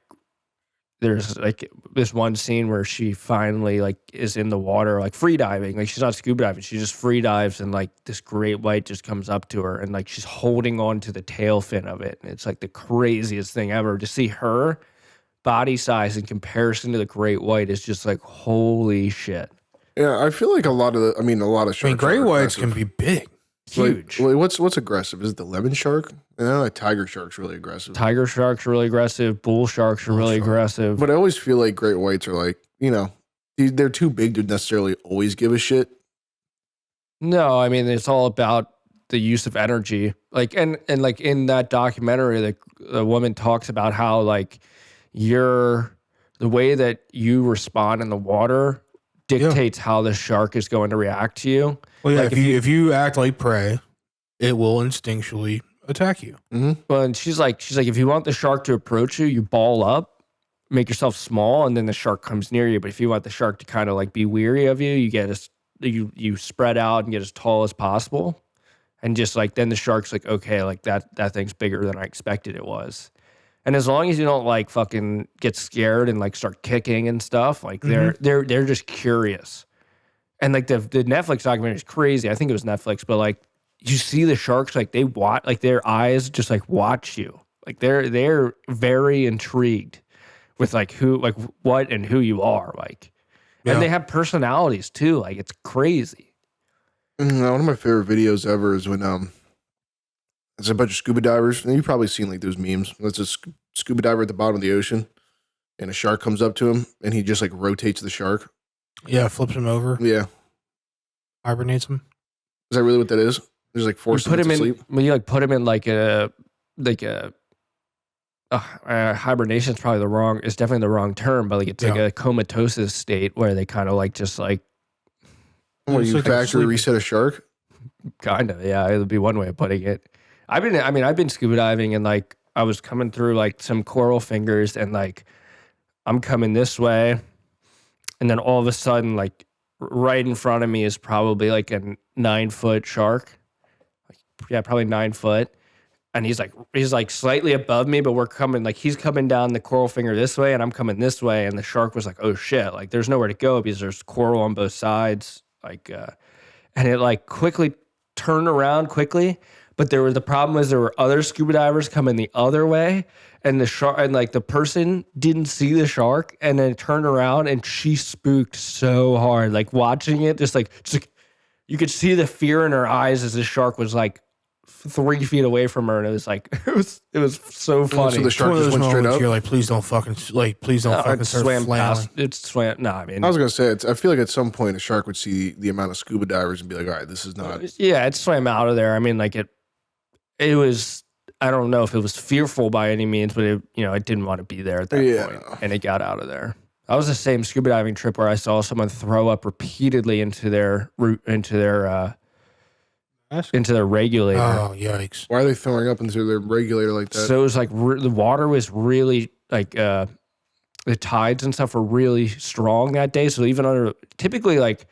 there's like this one scene where she finally like is in the water, like free diving. Like she's not scuba diving. She just free dives and like this great white just comes up to her and like she's holding on to the tail fin of it. And it's like the craziest thing ever to see her body size in comparison to the great white is just like, holy shit. Yeah, I feel like a lot of I mean, sharks. gray are whites aggressive. can be big. Huge. Like, what's aggressive? Is it the lemon shark? I know like tiger shark's really aggressive. Tiger sharks are really aggressive. Bull sharks are Bull really shark. aggressive. But I always feel like great whites are like, you know, they're too big to necessarily always give a shit. No, I mean it's all about the use of energy. Like and like in that documentary, the woman talks about how like the way that you respond in the water dictates how the shark is going to react to you. Well, yeah, Like, if you act like prey, it will instinctually attack you. Well, and she's like, if you want the shark to approach you, you ball up, make yourself small, and then the shark comes near you. But if you want the shark to kind of like be weary of you, you get you spread out and get as tall as possible. And just like, then the shark's like, okay, like that thing's bigger than I expected it was. And as long as you don't like fucking get scared and like start kicking and stuff, like they're just curious. And like the Netflix documentary is crazy. I think it was Netflix, but like you see the sharks, like they watch, like their eyes just like watch you. Like they're very intrigued with like what and who you are. Like, and they have personalities too. Like it's crazy. One of my favorite videos ever is when there's a bunch of scuba divers, and you've probably seen like those memes. That's a scuba diver at the bottom of the ocean, and a shark comes up to him, and he just like rotates the shark. Yeah, flips him over, Yeah, hibernates him. is that really what that is? There's like You forcing put him him to in, sleep. when you like put him in like a hibernation is probably it's definitely the wrong term, but like it's like a comatose state where they kind of like just like Where It's you like they're factory sleeping. reset a shark? kind of, yeah, it would be one way of putting it. I've been scuba diving and like I was coming through like some coral fingers and like I'm coming this way. And then all of a sudden, like right in front of me is probably like a 9-foot shark. Yeah, probably 9 foot. And he's like slightly above me, but we're coming, like he's coming down the coral finger this way and I'm coming this way. And the shark was like, oh shit, like there's nowhere to go because there's coral on both sides. Like, and it like quickly turned around quickly. But the problem was there were other scuba divers coming the other way, and the shark and like the person didn't see the shark, and then turned around and she spooked so hard, like watching it, just like you could see the fear in her eyes as the shark was like 3 feet away from her, and it was like it was so funny. So the shark One of just those went straight moments up. you're like, please don't fucking start swam flailing. past. It swam. No, I mean, I was gonna say, I feel like at some point a shark would see the amount of scuba divers and be like, all right, this is not. yeah, it swam out of there. I mean, like it was. I don't know if it was fearful by any means, but it didn't want to be there at that point, and it got out of there. That was the same scuba diving trip where I saw someone throw up repeatedly into their regulator. Oh, yikes. Why are they throwing up into their regulator like that? So it was like the water was really like the tides and stuff were really strong that day. So even under typically like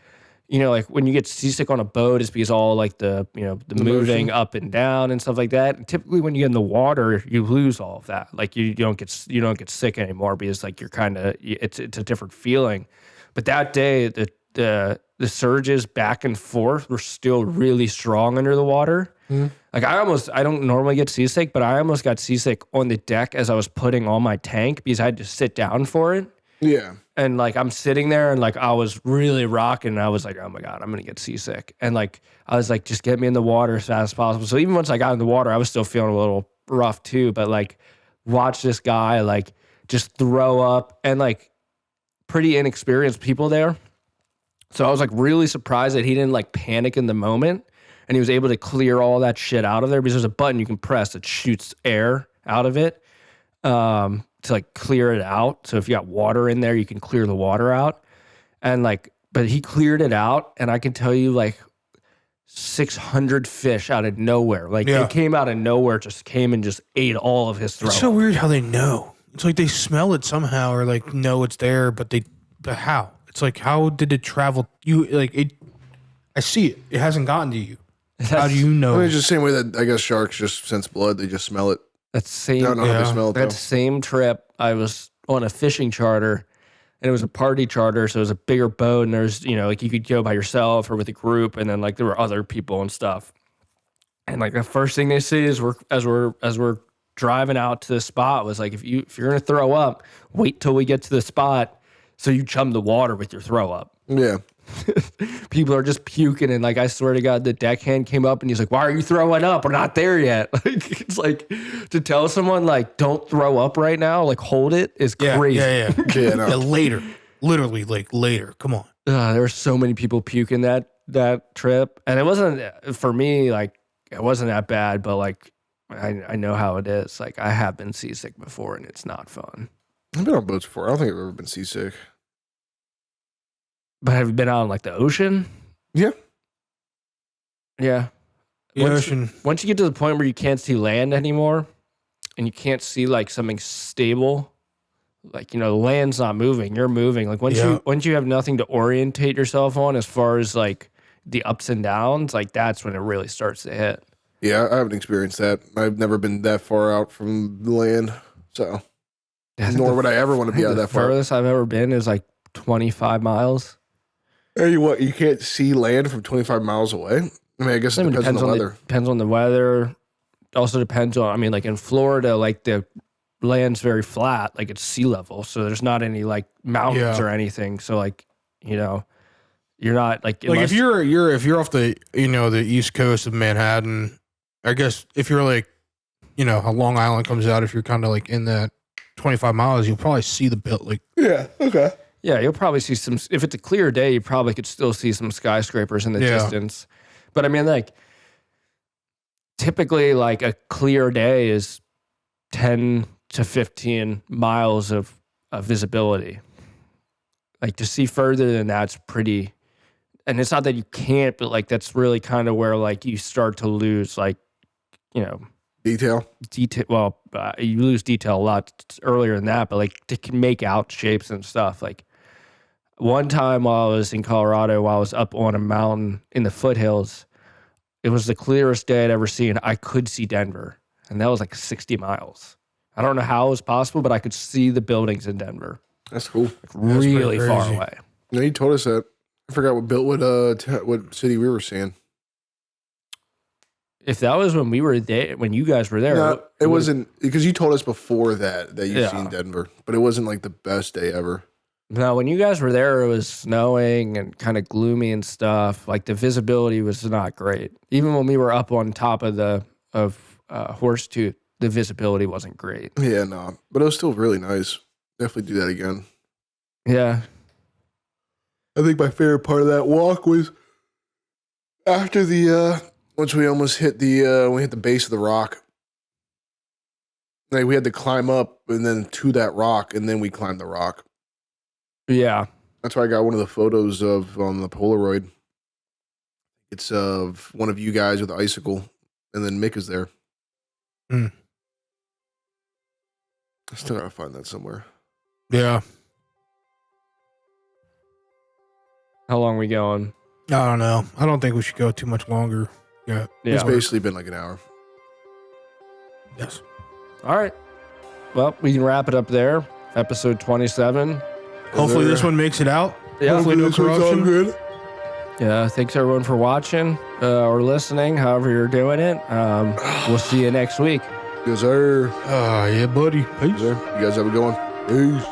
like when you get seasick on a boat, it's because all like the moving up and down and stuff like that. And typically when you get in the water, you lose all of that. Like you don't get sick anymore because like you're kind of it's a different feeling. But that day the surges back and forth were still really strong under the water. Mm. Like I don't normally get seasick, but I almost got seasick on the deck as I was putting on my tank because I had to sit down for it. Yeah. And like I'm sitting there and like I was really rocking and I was like, oh my God, I'm gonna get seasick. And like I was like, just get me in the water as fast as possible. So even once I got in the water, I was still feeling a little rough too. But like watch this guy like just throw up, and like pretty inexperienced people there. So I was like really surprised that he didn't like panic in the moment and he was able to clear all that shit out of there because there's a button you can press that shoots air out of it. To like clear it out. So if you got water in there, you can clear the water out. And like, but he cleared it out, and I can tell you like 600 fish out of nowhere. Like they came out of nowhere, just came and just ate all of his throat. It's so weird how they know. It's like they smell it somehow or like know it's there, but how? It's like, how did it travel? I see it. It hasn't gotten to you. How do you know? I mean, it's just the same way that I guess sharks just sense blood. They just smell it. That same, I don't know how they smell it, that though. same trip, I was on a fishing charter, and it was a party charter, so it was a bigger boat, and there's, like you could go by yourself or with a group, and then like there were other people and stuff. And like the first thing they say is as we're driving out to the spot was like, if you're gonna throw up, wait till we get to the spot so you chum the water with your throw up. Yeah. People are just puking, and like I swear to God, the deckhand came up and he's like, "Why are you throwing up? We're not there yet." Like it's like to tell someone like don't throw up right now, like hold it is crazy. Yeah. No. Later, literally like later. Come on. There were so many people puking that trip, and it wasn't for me. Like it wasn't that bad, but like I know how it is. Like I have been seasick before, and it's not fun. I've been on boats before. I don't think I've ever been seasick. But have you been out in like the ocean? Yeah. Yeah. Once you get to the point where you can't see land anymore and you can't see like something stable, like, the land's not moving, you're moving. Like once you have nothing to orientate yourself on as far as like the ups and downs, like that's when it really starts to hit. Yeah, I haven't experienced that. I've never been that far out from the land. So, nor would I ever want to be out that far. The furthest I've ever been is like 25 miles. Hey, you can't see land from 25 miles away? I mean, I guess it depends on the weather. Depends on the weather. Also depends on, like in Florida, like the land's very flat, like it's sea level. So there's not any like mountains or anything. So like, you're not like if you're off the, the East Coast of Manhattan, I guess if you're like, how Long Island comes out, if you're kind of like in that 25 miles, you'll probably see the bit like. Yeah. Okay. Yeah, you'll probably see some. If it's a clear day, you probably could still see some skyscrapers in the distance. But I mean, like, typically, like a clear day is 10 to 15 miles of visibility. Like to see further than that's pretty. And it's not that you can't, but like that's really kind of where like you start to lose like Detail. Well, you lose detail a lot earlier than that, but like to make out shapes and stuff. Like one time while I was in Colorado, while I was up on a mountain in the foothills, it was the clearest day I'd ever seen. I could see Denver, and that was like 60 miles. I don't know how it was possible, but I could see the buildings in Denver. That's cool. Like really pretty far crazy. away. No, you told us that. I forgot what city we were seeing. If that was when we were there, when you guys were there, No, it wasn't because you told us before that you've Yeah. seen Denver, but it wasn't like the best day ever. No, when you guys were there, it was snowing and kind of gloomy and stuff. Like the visibility was not great. Even when we were up on top of Horsetooth, the visibility wasn't great. Yeah, no, but it was still really nice. Definitely do that again. Yeah. I think my favorite part of that walk was after the once we almost hit we hit the base of the rock. Like we had to climb up and then to that rock, and then we climbed the rock. Yeah. That's why I got one of the photos of on the Polaroid. It's of one of you guys with the icicle, and then Mick is there. Hmm. I still gotta find that somewhere. Yeah. How long we going? I don't know. I don't think we should go too much longer. Yeah. Yeah. It's basically been like an hour. Yes. All right. Well, we can wrap it up there. Episode 27. Hopefully this one makes it out. Yeah. Hopefully no this one's all corruption. good. Yeah. Thanks everyone for watching or listening, however you're doing it. We'll see you next week. Yes, sir. Yeah, buddy. Peace. Yes, sir. You guys have a good one. Peace.